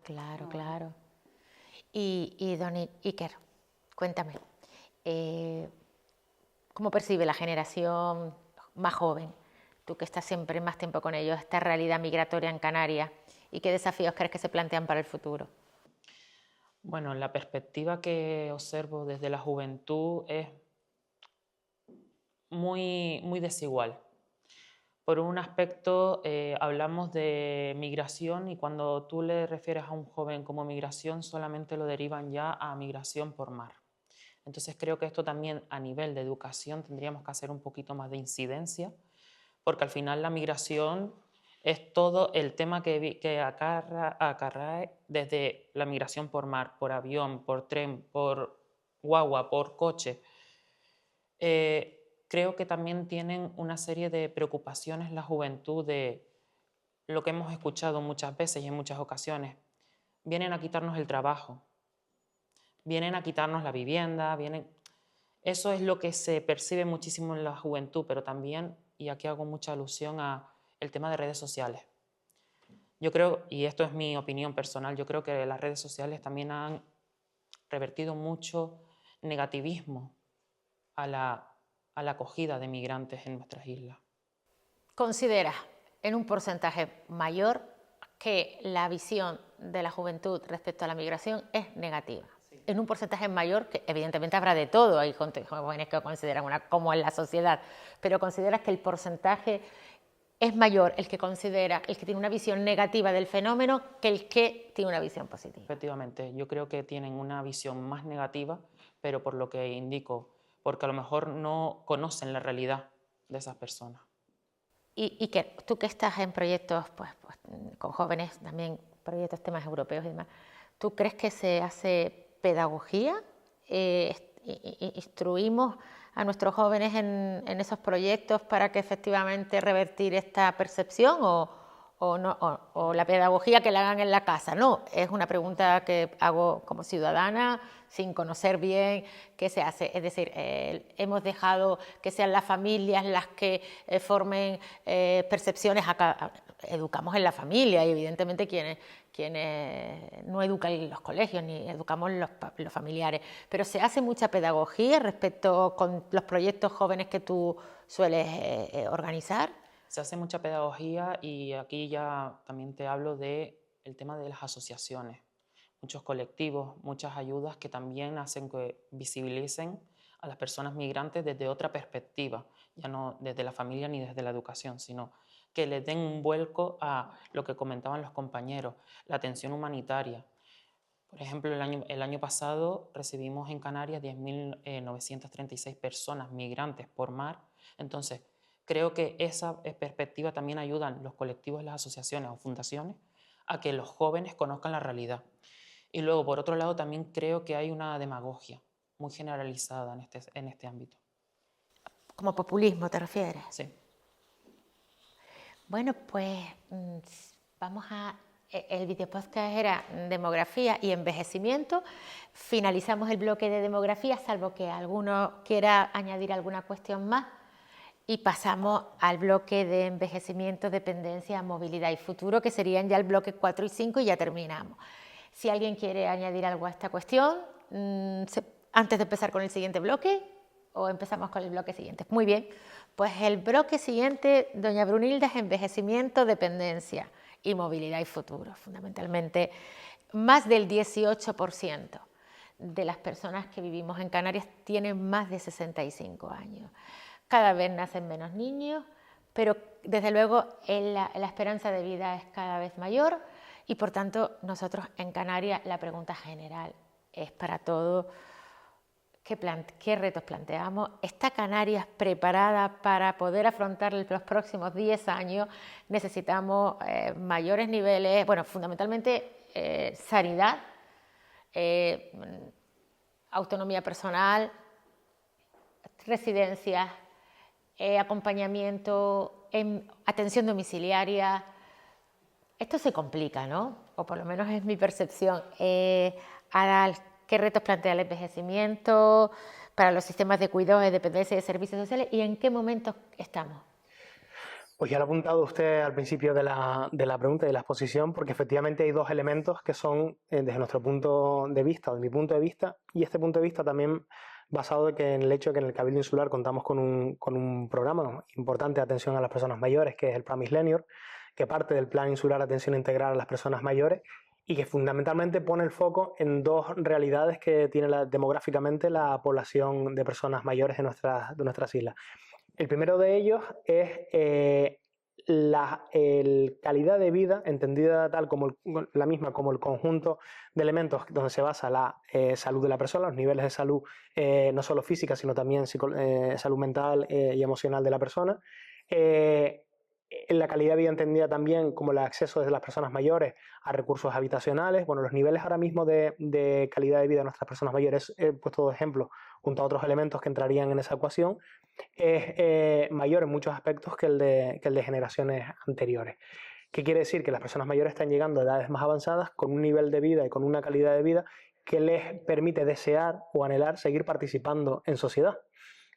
Claro, claro. Y don Iker, cuéntame, ¿cómo percibe la generación más joven, tú que estás siempre más tiempo con ellos, esta realidad migratoria en Canarias, y qué desafíos crees que se plantean para el futuro? Bueno, la perspectiva que observo desde la juventud es muy, muy desigual. Por un aspecto, hablamos de migración y cuando tú le refieres a un joven como migración, solamente lo derivan ya a migración por mar. Entonces creo que esto también a nivel de educación tendríamos que hacer un poquito más de incidencia, porque al final la migración es todo el tema que acarrea desde la migración por mar, por avión, por tren, por guagua, por coche. Creo que también tienen una serie de preocupaciones la juventud de lo que hemos escuchado muchas veces y en muchas ocasiones. Vienen a quitarnos el trabajo, vienen a quitarnos la vivienda, Eso es lo que se percibe muchísimo en la juventud, pero también, y aquí hago mucha alusión al tema de redes sociales. Yo creo, y esto es mi opinión personal, yo creo que las redes sociales también han revertido mucho negativismo a la acogida de migrantes en nuestras islas. ¿Consideras en un porcentaje mayor que la visión de la juventud respecto a la migración es negativa? Sí. En un porcentaje mayor, que evidentemente habrá de todo, hay jóvenes que consideran como en la sociedad, pero ¿consideras que el porcentaje es mayor el que tiene una visión negativa del fenómeno que el que tiene una visión positiva? Efectivamente, yo creo que tienen una visión más negativa, pero por lo que indico, porque a lo mejor no conocen la realidad de esas personas. Y que tú que estás en proyectos pues, con jóvenes, también proyectos, temas europeos y demás, ¿tú crees que se hace pedagogía? ¿Instruimos a nuestros jóvenes en esos proyectos para que efectivamente revertir esta percepción o la pedagogía que la hagan en la casa? No, es una pregunta que hago como ciudadana, sin conocer bien qué se hace. Es decir, hemos dejado que sean las familias las que formen percepciones. Educamos en la familia y evidentemente quienes no educan en los colegios ni educamos los familiares, pero se hace mucha pedagogía respecto con los proyectos jóvenes que tú sueles organizar. Se hace mucha pedagogía y aquí ya también te hablo del tema de las asociaciones, muchos colectivos, muchas ayudas que también hacen que visibilicen a las personas migrantes desde otra perspectiva, ya no desde la familia ni desde la educación, sino que les den un vuelco a lo que comentaban los compañeros, la atención humanitaria. Por ejemplo, el año pasado recibimos en Canarias 10.936 personas migrantes por mar. Entonces, creo que esa perspectiva también ayudan los colectivos, las asociaciones o fundaciones a que los jóvenes conozcan la realidad. Y luego, por otro lado, también creo que hay una demagogia muy generalizada en este ámbito. ¿Como populismo te refieres? Sí. Bueno, pues vamos a... El videopodcast era demografía y envejecimiento. Finalizamos el bloque de demografía, salvo que alguno quiera añadir alguna cuestión más. Y pasamos al bloque de envejecimiento, dependencia, movilidad y futuro, que serían ya el bloque 4 y 5 y ya terminamos. Si alguien quiere añadir algo a esta cuestión, antes de empezar con el siguiente bloque, o empezamos con el bloque siguiente. Muy bien, pues el bloque siguiente, doña Brunilda, es envejecimiento, dependencia y movilidad y futuro. Fundamentalmente, más del 18% de las personas que vivimos en Canarias tienen más de 65 años. Cada vez nacen menos niños, pero desde luego la esperanza de vida es cada vez mayor y por tanto nosotros en Canarias la pregunta general es para todos. ¿Qué retos planteamos? ¿Está Canarias preparada para poder afrontar los próximos 10 años? Necesitamos mayores niveles, bueno, fundamentalmente sanidad, autonomía personal, residencias, acompañamiento, atención domiciliaria. Esto se complica, ¿no? O por lo menos es mi percepción. ¿Qué retos plantea el envejecimiento para los sistemas de cuidado, de dependencia y de servicios sociales y en qué momento estamos? Pues ya lo ha apuntado usted al principio de la pregunta y de la exposición, porque efectivamente hay dos elementos que son, desde nuestro punto de vista, o de mi punto de vista, y este punto de vista también basado en el hecho de que en el Cabildo Insular contamos con un programa importante de atención a las personas mayores, que es el Plan Mislenior, que parte del Plan Insular de Atención Integral a las Personas Mayores, y que fundamentalmente pone el foco en dos realidades que tiene demográficamente la población de personas mayores de nuestras islas. El primero de ellos es la calidad de vida, entendida tal como la misma como el conjunto de elementos donde se basa la salud de la persona, los niveles de salud no solo física, sino también salud mental y emocional de la persona. La calidad de vida entendida también como el acceso de las personas mayores a recursos habitacionales. Bueno, los niveles ahora mismo de calidad de vida de nuestras personas mayores, he puesto dos ejemplos junto a otros elementos que entrarían en esa ecuación, es mayor en muchos aspectos que el de generaciones anteriores. ¿Qué quiere decir? Que las personas mayores están llegando a edades más avanzadas con un nivel de vida y con una calidad de vida que les permite desear o anhelar seguir participando en sociedad,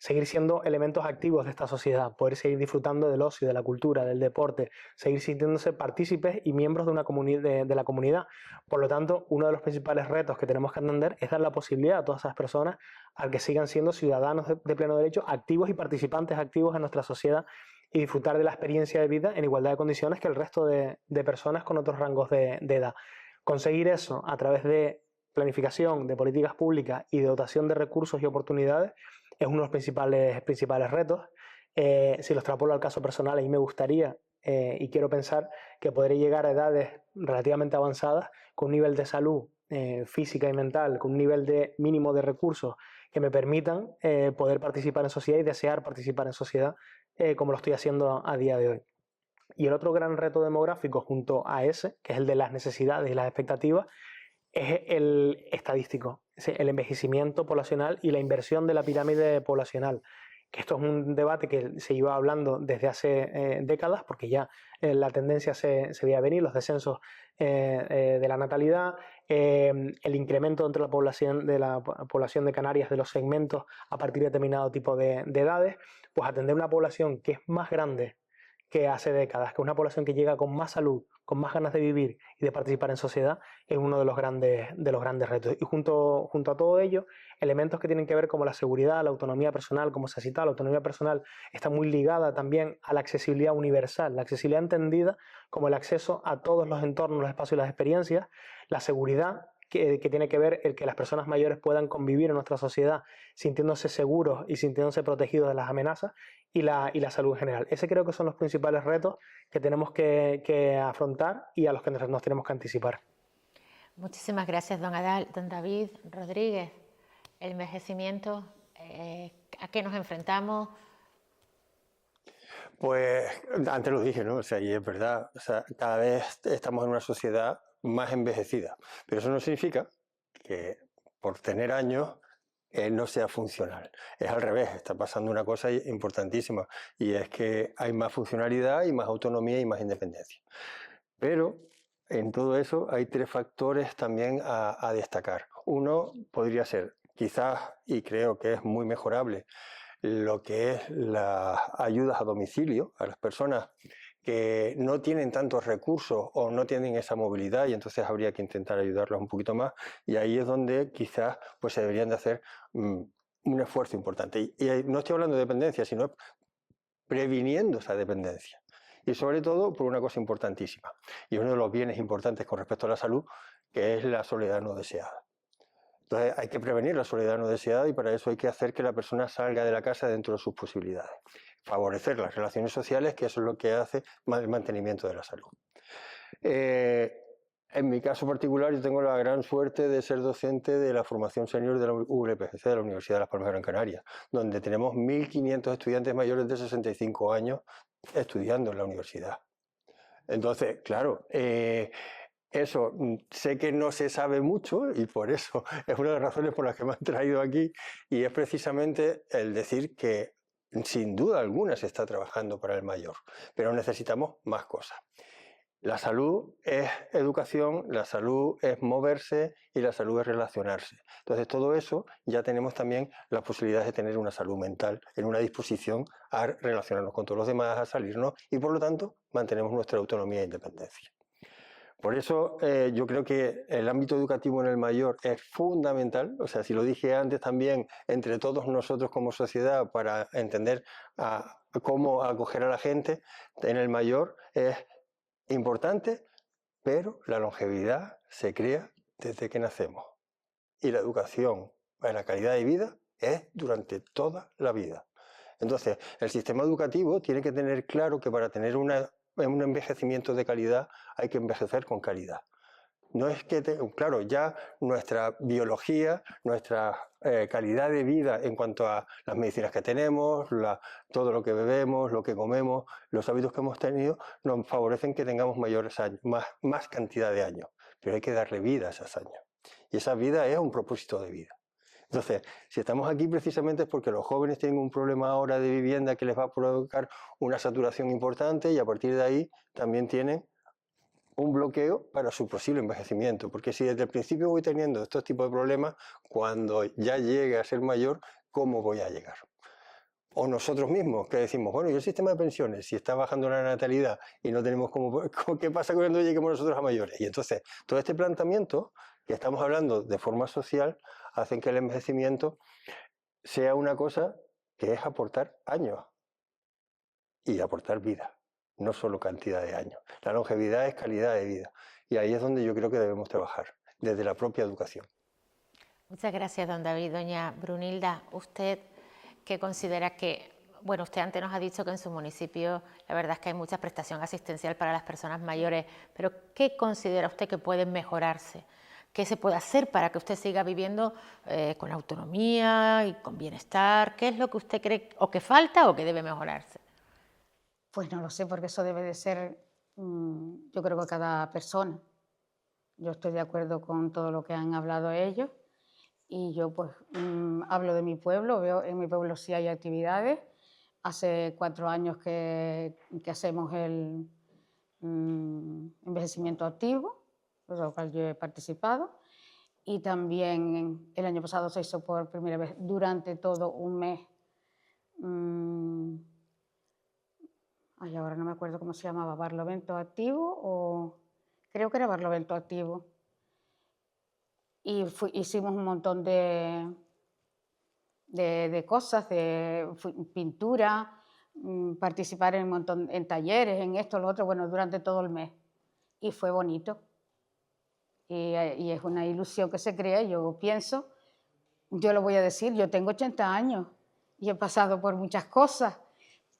seguir siendo elementos activos de esta sociedad, poder seguir disfrutando del ocio, de la cultura, del deporte, seguir sintiéndose partícipes y miembros de la comunidad. Por lo tanto, uno de los principales retos que tenemos que atender es dar la posibilidad a todas esas personas a que sigan siendo ciudadanos de pleno derecho, activos y participantes activos en nuestra sociedad y disfrutar de la experiencia de vida en igualdad de condiciones que el resto de personas con otros rangos de edad. Conseguir eso a través de planificación, de políticas públicas y de dotación de recursos y oportunidades es uno de los principales retos. Si lo extrapolo al caso personal, a mí me gustaría y quiero pensar que podré llegar a edades relativamente avanzadas con un nivel de salud física y mental, con un nivel mínimo de recursos que me permitan poder participar en sociedad y desear participar en sociedad como lo estoy haciendo a día de hoy. Y el otro gran reto demográfico junto a ese, que es el de las necesidades y las expectativas, es el estadístico, el envejecimiento poblacional y la inversión de la pirámide poblacional. Que esto es un debate que se iba hablando desde hace décadas, porque ya la tendencia se veía venir, los descensos de la natalidad, el incremento entre la población de Canarias de los segmentos a partir de determinado tipo de edades, pues atender una población que es más grande que hace décadas, que es una población que llega con más salud, con más ganas de vivir y de participar en sociedad, es uno de los grandes retos. Y junto a todo ello, elementos que tienen que ver como la seguridad, la autonomía personal, como se ha citado, la autonomía personal está muy ligada también a la accesibilidad universal, la accesibilidad entendida como el acceso a todos los entornos, los espacios y las experiencias, la seguridad que tiene que ver el que las personas mayores puedan convivir en nuestra sociedad sintiéndose seguros y sintiéndose protegidos de las amenazas y la salud en general. Ese creo que son los principales retos que tenemos que afrontar y a los que nos tenemos que anticipar. Muchísimas gracias, don David Rodríguez. El envejecimiento, ¿a qué nos enfrentamos? Pues antes lo dije, ¿no? O sea, y es verdad, o sea, cada vez estamos en una sociedad más envejecida, pero eso no significa que por tener años no sea funcional. Es al revés, está pasando una cosa importantísima y es que hay más funcionalidad y más autonomía y más independencia. Pero en todo eso hay tres factores también a destacar. Uno podría ser, quizás, y creo que es muy mejorable, lo que es las ayudas a domicilio a las personas que no tienen tantos recursos o no tienen esa movilidad y entonces habría que intentar ayudarlos un poquito más y ahí es donde quizás pues, se deberían de hacer un esfuerzo importante. Y no estoy hablando de dependencia, sino previniendo esa dependencia. Y sobre todo por una cosa importantísima, y uno de los bienes importantes con respecto a la salud, que es la soledad no deseada. Entonces hay que prevenir la soledad no deseada y para eso hay que hacer que la persona salga de la casa dentro de sus posibilidades. favorecer las relaciones sociales, que eso es lo que hace el mantenimiento de la salud. En mi caso particular, yo tengo la gran suerte de ser docente de la formación senior de la ULPGC, de la Universidad de Las Palmas de Gran Canaria, donde tenemos 1.500 estudiantes mayores de 65 años estudiando en la universidad. Entonces, claro, eso sé que no se sabe mucho y por eso es una de las razones por las que me han traído aquí, y es precisamente el decir que sin duda alguna se está trabajando para el mayor, pero necesitamos más cosas. La salud es educación, la salud es moverse y la salud es relacionarse. Entonces todo eso ya tenemos también las posibilidades de tener una salud mental en una disposición a relacionarnos con todos los demás, a salirnos y por lo tanto mantenemos nuestra autonomía e independencia. Por eso yo creo que el ámbito educativo en el mayor es fundamental, o sea, si lo dije antes también, entre todos nosotros como sociedad para entender cómo acoger a la gente, en el mayor es importante, pero la longevidad se crea desde que nacemos. Y la educación para la calidad de vida es durante toda la vida. Entonces, el sistema educativo tiene que tener claro que para tener un envejecimiento de calidad hay que envejecer con calidad. No es que, claro, ya nuestra biología, nuestra calidad de vida en cuanto a las medicinas que tenemos, todo lo que bebemos, lo que comemos, los hábitos que hemos tenido, nos favorecen que tengamos mayores años, más cantidad de años. Pero hay que darle vida a esos años. Y esa vida es un propósito de vida. Entonces, si estamos aquí precisamente es porque los jóvenes tienen un problema ahora de vivienda que les va a provocar una saturación importante y a partir de ahí también tienen un bloqueo para su posible envejecimiento, porque si desde el principio voy teniendo estos tipos de problemas, cuando ya llegue a ser mayor, ¿cómo voy a llegar? O nosotros mismos, que decimos, bueno, y el sistema de pensiones, si está bajando la natalidad y no tenemos ¿qué pasa cuando lleguemos nosotros a mayores? Y entonces, todo este planteamiento que estamos hablando de forma social, hacen que el envejecimiento sea una cosa que es aportar años y aportar vida, no solo cantidad de años. La longevidad es calidad de vida y ahí es donde yo creo que debemos trabajar, desde la propia educación. Muchas gracias, don David. Doña Brunilda, usted que considera que, bueno, usted antes nos ha dicho que en su municipio la verdad es que hay mucha prestación asistencial para las personas mayores, pero ¿qué considera usted que puede mejorarse? ¿Qué se puede hacer para que usted siga viviendo con autonomía y con bienestar? ¿Qué es lo que usted cree o que falta o que debe mejorarse? Pues no lo sé, porque eso debe de ser, yo creo que cada persona. Yo estoy de acuerdo con todo lo que han hablado ellos y yo pues hablo de mi pueblo, veo en mi pueblo sí hay actividades. Hace 4 años que hacemos el envejecimiento activo, por lo cual yo he participado, y también el año pasado se hizo por primera vez durante todo un mes. Ahora no me acuerdo cómo se llamaba, Barlovento Activo, o creo que era Barlovento Activo. Y hicimos un montón de cosas, de pintura, participar en un montón en talleres, en esto, lo otro, bueno, durante todo el mes. Y fue bonito. Y es una ilusión que se crea, yo pienso, yo lo voy a decir, yo tengo 80 años y he pasado por muchas cosas,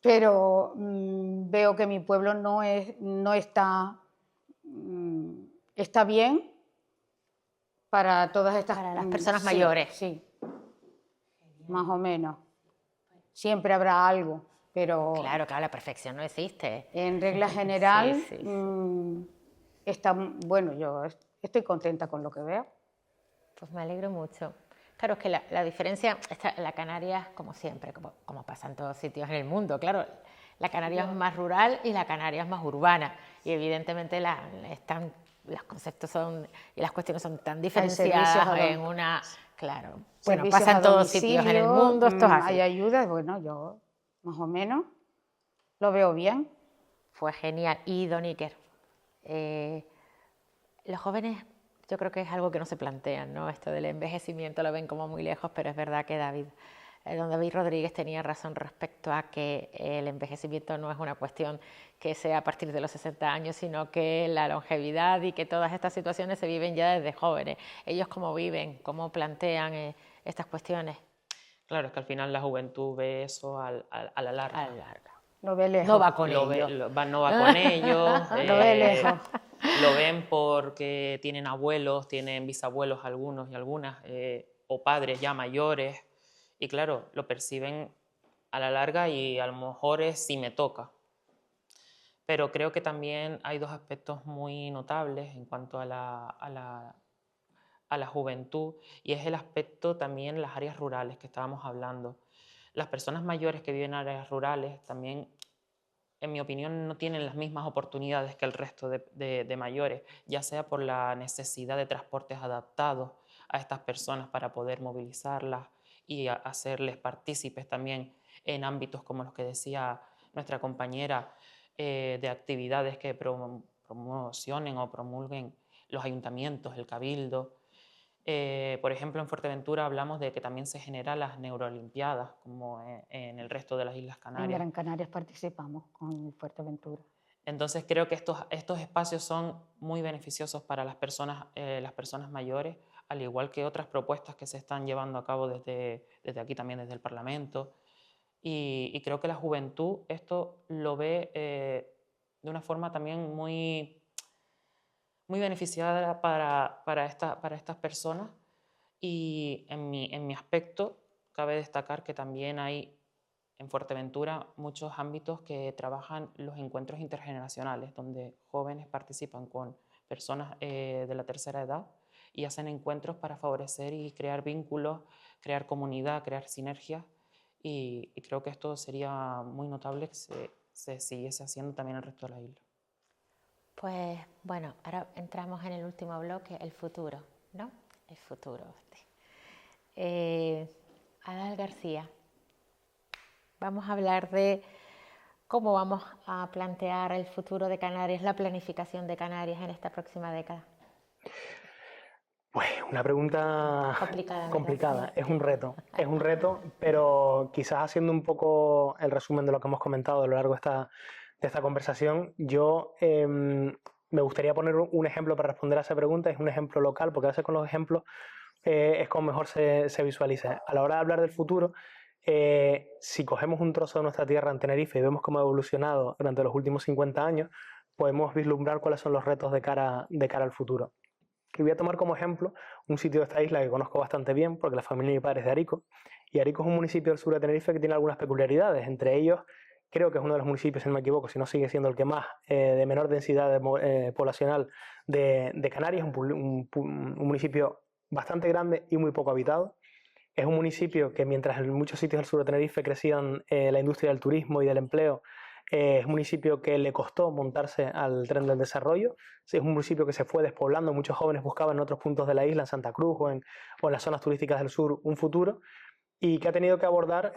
pero veo que mi pueblo no está bien para todas estas... Para las personas mayores. Sí, más o menos. Siempre habrá algo, pero... Claro, la perfección no existe. En regla general, sí. Bueno, yo estoy contenta con lo que veo. Pues me alegro mucho. Claro, es que la diferencia, la Canarias, como siempre, como pasa en todos sitios en el mundo, claro, la Canarias es más rural y la Canarias es más urbana. Y evidentemente los conceptos y las cuestiones son tan diferenciadas en una... Claro, bueno, pasa en todos sitios en el mundo, esto es así. Hay ayuda, bueno, yo más o menos lo veo bien. Fue genial. Y don Iker, los jóvenes, yo creo que es algo que no se plantean, ¿no? Esto del envejecimiento lo ven como muy lejos, pero es verdad que don David Rodríguez tenía razón respecto a que el envejecimiento no es una cuestión que sea a partir de los 60 años, sino que la longevidad y que todas estas situaciones se viven ya desde jóvenes. Ellos cómo viven, cómo plantean estas cuestiones. Claro, es que al final la juventud ve eso a la larga. A la larga. Lo ve lejos. No va con Lo ve- ello. no va con ellos. Lo ve lejos. Lo ven porque tienen abuelos, tienen bisabuelos algunos y algunas, o padres ya mayores. Y claro, lo perciben a la larga y a lo mejor es si me toca. Pero creo que también hay dos aspectos muy notables en cuanto a la juventud, y es el aspecto también las áreas rurales que estábamos hablando. Las personas mayores que viven en áreas rurales también, en mi opinión, no tienen las mismas oportunidades que el resto de mayores, ya sea por la necesidad de transportes adaptados a estas personas para poder movilizarlas y hacerles partícipes también en ámbitos como los que decía nuestra compañera, de actividades que promocionen o promulguen los ayuntamientos, el cabildo. Por ejemplo, en Fuerteventura hablamos de que también se generan las neurolimpiadas, como en el resto de las Islas En Canarias. Gran Canarias participamos con Fuerteventura. Entonces creo que estos espacios son muy beneficiosos para las personas mayores, al igual que otras propuestas que se están llevando a cabo desde aquí también, desde el Parlamento. Y creo que la juventud esto lo ve de una forma también muy beneficiada para estas personas. Y en mi aspecto, cabe destacar que también hay en Fuerteventura muchos ámbitos que trabajan los encuentros intergeneracionales, donde jóvenes participan con personas de la tercera edad y hacen encuentros para favorecer y crear vínculos, crear comunidad, crear sinergias. Y creo que esto sería muy notable que se siguiese haciendo también en el resto de la isla. Pues bueno, ahora entramos en el último bloque, el futuro, ¿no? El futuro. Adal García, vamos a hablar de cómo vamos a plantear el futuro de Canarias, la planificación de Canarias en esta próxima década. Pues una pregunta complicada. Es un reto, pero quizás haciendo un poco el resumen de lo que hemos comentado a lo largo de esta conversación, yo me gustaría poner un ejemplo para responder a esa pregunta. Es un ejemplo local, porque a veces con los ejemplos es como mejor se visualiza. A la hora de hablar del futuro, si cogemos un trozo de nuestra tierra en Tenerife y vemos cómo ha evolucionado durante los últimos 50 años, podemos vislumbrar cuáles son los retos de cara al futuro. Y voy a tomar como ejemplo un sitio de esta isla que conozco bastante bien, porque la familia de mi padre es de Arico, y Arico es un municipio del sur de Tenerife que tiene algunas peculiaridades. Entre ellos, creo que es uno de los municipios, si no me equivoco, si no sigue siendo el que más, de menor densidad poblacional de Canarias, un municipio bastante grande y muy poco habitado. Es un municipio que, mientras en muchos sitios del sur de Tenerife crecían la industria del turismo y del empleo, es un municipio que le costó montarse al tren del desarrollo. Es un municipio que se fue despoblando. Muchos jóvenes buscaban en otros puntos de la isla, en Santa Cruz o en las zonas turísticas del sur, un futuro, y que ha tenido que abordar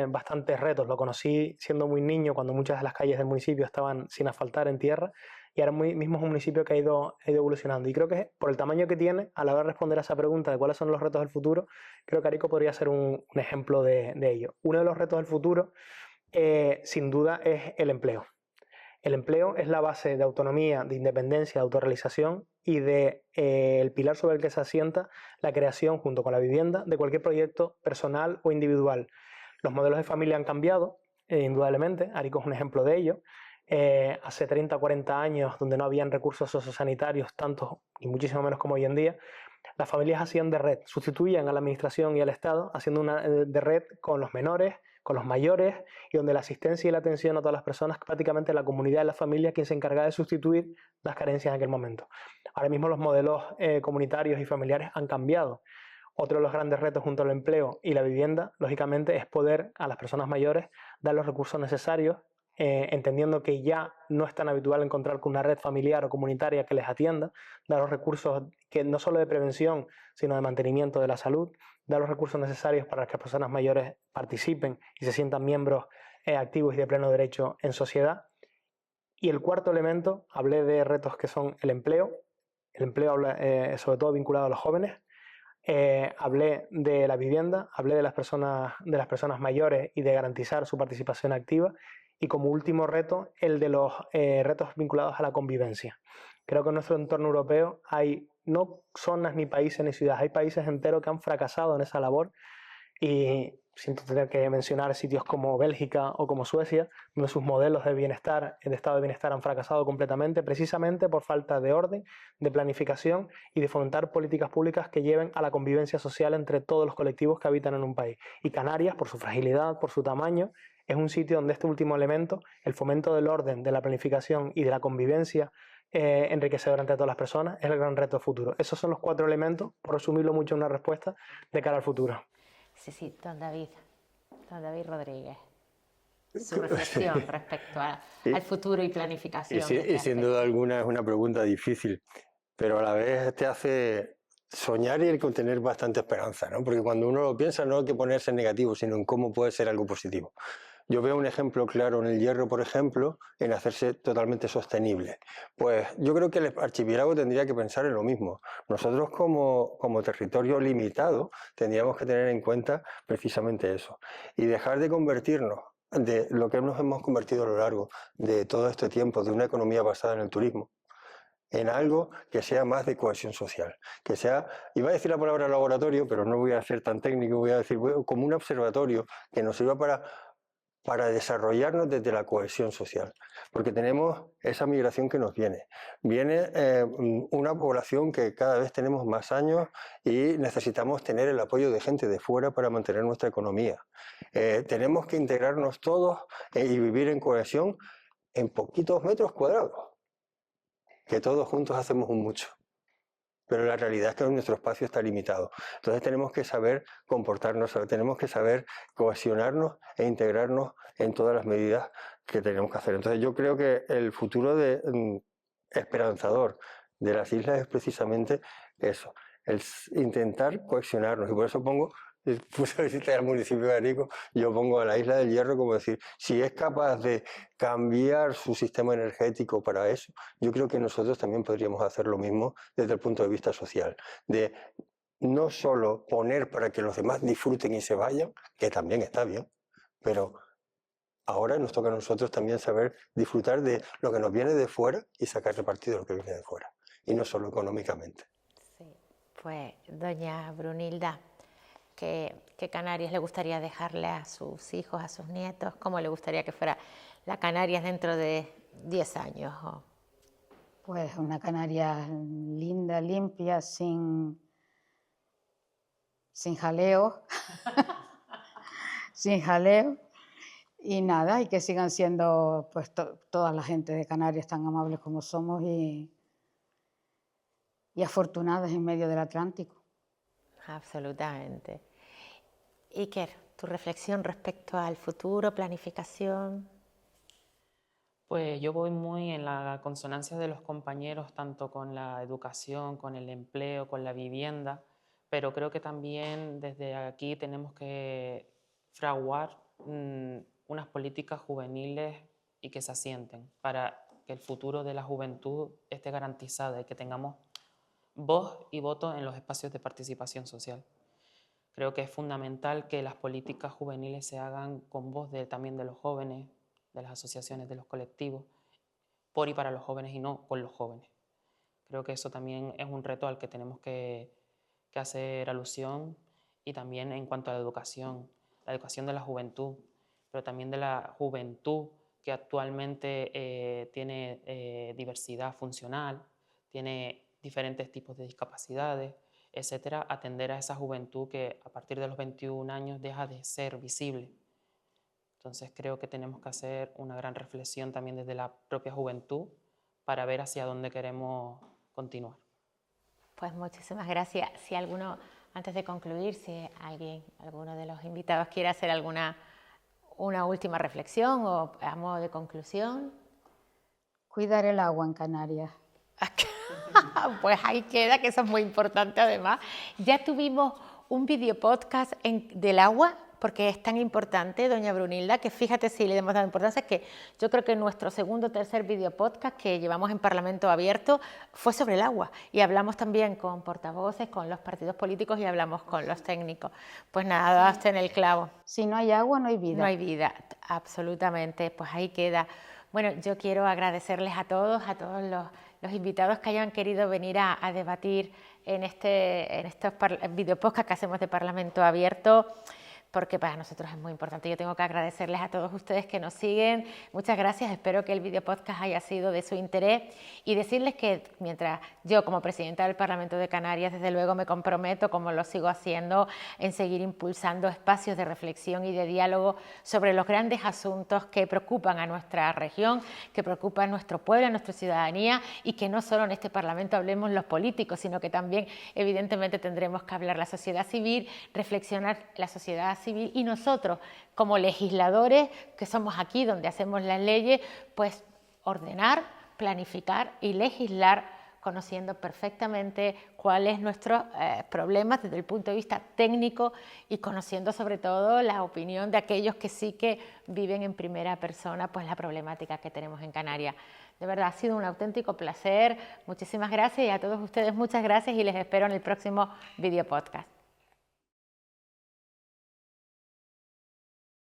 bastantes retos. Lo conocí siendo muy niño, cuando muchas de las calles del municipio estaban sin asfaltar, en tierra, y ahora mismo es un municipio que ha ido evolucionando. Y creo que por el tamaño que tiene, a la hora de responder a esa pregunta de cuáles son los retos del futuro, creo que Arico podría ser un ejemplo de ello. Uno de los retos del futuro, sin duda, es el empleo. El empleo es la base de autonomía, de independencia, de autorrealización y el pilar sobre el que se asienta la creación, junto con la vivienda, de cualquier proyecto personal o individual. Los modelos de familia han cambiado, indudablemente. Arico es un ejemplo de ello. Hace 30 o 40 años, donde no habían recursos sociosanitarios tantos y muchísimo menos como hoy en día, las familias hacían de red, sustituían a la administración y al Estado, haciendo una de red con los menores, con los mayores, y donde la asistencia y la atención a todas las personas, prácticamente la comunidad y la familia, quien se encarga de sustituir las carencias en aquel momento. Ahora mismo los modelos comunitarios y familiares han cambiado. Otro de los grandes retos junto al empleo y la vivienda, lógicamente, es poder a las personas mayores dar los recursos necesarios, entendiendo que ya no es tan habitual encontrar con una red familiar o comunitaria que les atienda, dar los recursos que no solo de prevención, sino de mantenimiento de la salud, dar los recursos necesarios para que las personas mayores participen y se sientan miembros activos y de pleno derecho en sociedad. Y el cuarto elemento, hablé de retos que son el empleo sobre todo vinculado a los jóvenes. Hablé de la vivienda, hablé de las personas mayores y de garantizar su participación activa, y como último reto, el de los retos vinculados a la convivencia. Creo que en nuestro entorno europeo hay no zonas ni países ni ciudades, hay países enteros que han fracasado en esa labor, y siento tener que mencionar sitios como Bélgica o como Suecia, donde sus modelos de bienestar, de estado de bienestar han fracasado completamente, precisamente por falta de orden, de planificación y de fomentar políticas públicas que lleven a la convivencia social entre todos los colectivos que habitan en un país. Y Canarias, por su fragilidad, por su tamaño, es un sitio donde este último elemento, el fomento del orden, de la planificación y de la convivencia enriquecedora entre todas las personas, es el gran reto futuro. Esos son los 4 elementos, por resumirlo mucho en una respuesta, de cara al futuro. Sí, don David Rodríguez, su reflexión respecto al futuro y planificación. Y sin duda alguna es una pregunta difícil, pero a la vez te hace soñar y contener bastante esperanza, ¿no? Porque cuando uno lo piensa no hay que ponerse en negativo, sino en cómo puede ser algo positivo. Yo veo un ejemplo claro en el Hierro, por ejemplo, en hacerse totalmente sostenible. Pues yo creo que el archipiélago tendría que pensar en lo mismo. Nosotros como territorio limitado tendríamos que tener en cuenta precisamente eso y dejar de convertirnos de lo que nos hemos convertido a lo largo de todo este tiempo, de una economía basada en el turismo, en algo que sea más de cohesión social, que sea, iba a decir la palabra laboratorio, pero no voy a ser tan técnico, voy a decir como un observatorio que nos sirva para desarrollarnos desde la cohesión social, porque tenemos esa migración que nos viene. Viene una población que cada vez tenemos más años y necesitamos tener el apoyo de gente de fuera para mantener nuestra economía. Tenemos que integrarnos todos y vivir en cohesión en poquitos metros cuadrados, que todos juntos hacemos un mucho. Pero la realidad es que nuestro espacio está limitado. Entonces tenemos que saber comportarnos, tenemos que saber cohesionarnos e integrarnos en todas las medidas que tenemos que hacer. Entonces yo creo que el futuro esperanzador de las islas es precisamente eso, el intentar cohesionarnos. Y por eso puse a visitar al municipio de Arico, yo pongo a la Isla del Hierro como decir, si es capaz de cambiar su sistema energético para eso, yo creo que nosotros también podríamos hacer lo mismo desde el punto de vista social, de no solo poner para que los demás disfruten y se vayan, que también está bien, pero ahora nos toca a nosotros también saber disfrutar de lo que nos viene de fuera y sacarle partido de lo que viene de fuera, y no solo económicamente. Sí, pues doña Brunilda, ¿qué Canarias le gustaría dejarle a sus hijos, a sus nietos? ¿Cómo le gustaría que fuera la Canarias dentro de 10 años? Pues una Canarias linda, limpia, sin jaleo, sin jaleo, y nada, y que sigan siendo pues toda la gente de Canarias tan amables como somos y afortunadas en medio del Atlántico. Absolutamente. Iker, tu reflexión respecto al futuro, planificación. Pues yo voy muy en la consonancia de los compañeros, tanto con la educación, con el empleo, con la vivienda, pero creo que también desde aquí tenemos que fraguar unas políticas juveniles y que se asienten para que el futuro de la juventud esté garantizado y que tengamos voz y voto en los espacios de participación social. Creo que es fundamental que las políticas juveniles se hagan con voz también de los jóvenes, de las asociaciones, de los colectivos, por y para los jóvenes y no con los jóvenes. Creo que eso también es un reto al que tenemos que hacer alusión, y también en cuanto a la educación de la juventud, pero también de la juventud que actualmente tiene diversidad funcional, tiene diferentes tipos de discapacidades, etcétera, atender a esa juventud que a partir de los 21 años deja de ser visible. Entonces creo que tenemos que hacer una gran reflexión también desde la propia juventud para ver hacia dónde queremos continuar. Pues muchísimas gracias. Si alguno, antes de concluir, si alguno de los invitados quiere hacer una última reflexión o a modo de conclusión. Cuidar el agua en Canarias. Pues ahí queda, que eso es muy importante además. Ya tuvimos un video podcast del agua, porque es tan importante, doña Brunilda, que fíjate si le hemos dado importancia, que yo creo que nuestro segundo o tercer video podcast que llevamos en Parlamento Abierto fue sobre el agua, y hablamos también con portavoces, con los partidos políticos y hablamos con los técnicos. Pues nada, daste en el clavo. Si no hay agua, no hay vida. No hay vida, absolutamente, pues ahí queda. Bueno, yo quiero agradecerles a todos los invitados que hayan querido venir a debatir en estos videopodcasts que hacemos de Parlamento Abierto. porque para nosotros es muy importante. Yo tengo que agradecerles a todos ustedes que nos siguen. Muchas gracias, espero que el video podcast haya sido de su interés y decirles que mientras yo como presidenta del Parlamento de Canarias desde luego me comprometo, como lo sigo haciendo, en seguir impulsando espacios de reflexión y de diálogo sobre los grandes asuntos que preocupan a nuestra región, que preocupan a nuestro pueblo, a nuestra ciudadanía, y que no solo en este Parlamento hablemos los políticos, sino que también evidentemente tendremos que hablar la sociedad civil, reflexionar la sociedad civil, y nosotros como legisladores que somos aquí donde hacemos las leyes, pues ordenar, planificar y legislar conociendo perfectamente cuáles son nuestros problemas desde el punto de vista técnico y conociendo sobre todo la opinión de aquellos que sí que viven en primera persona pues la problemática que tenemos en Canarias. De verdad ha sido un auténtico placer, muchísimas gracias, y a todos ustedes muchas gracias y les espero en el próximo video podcast.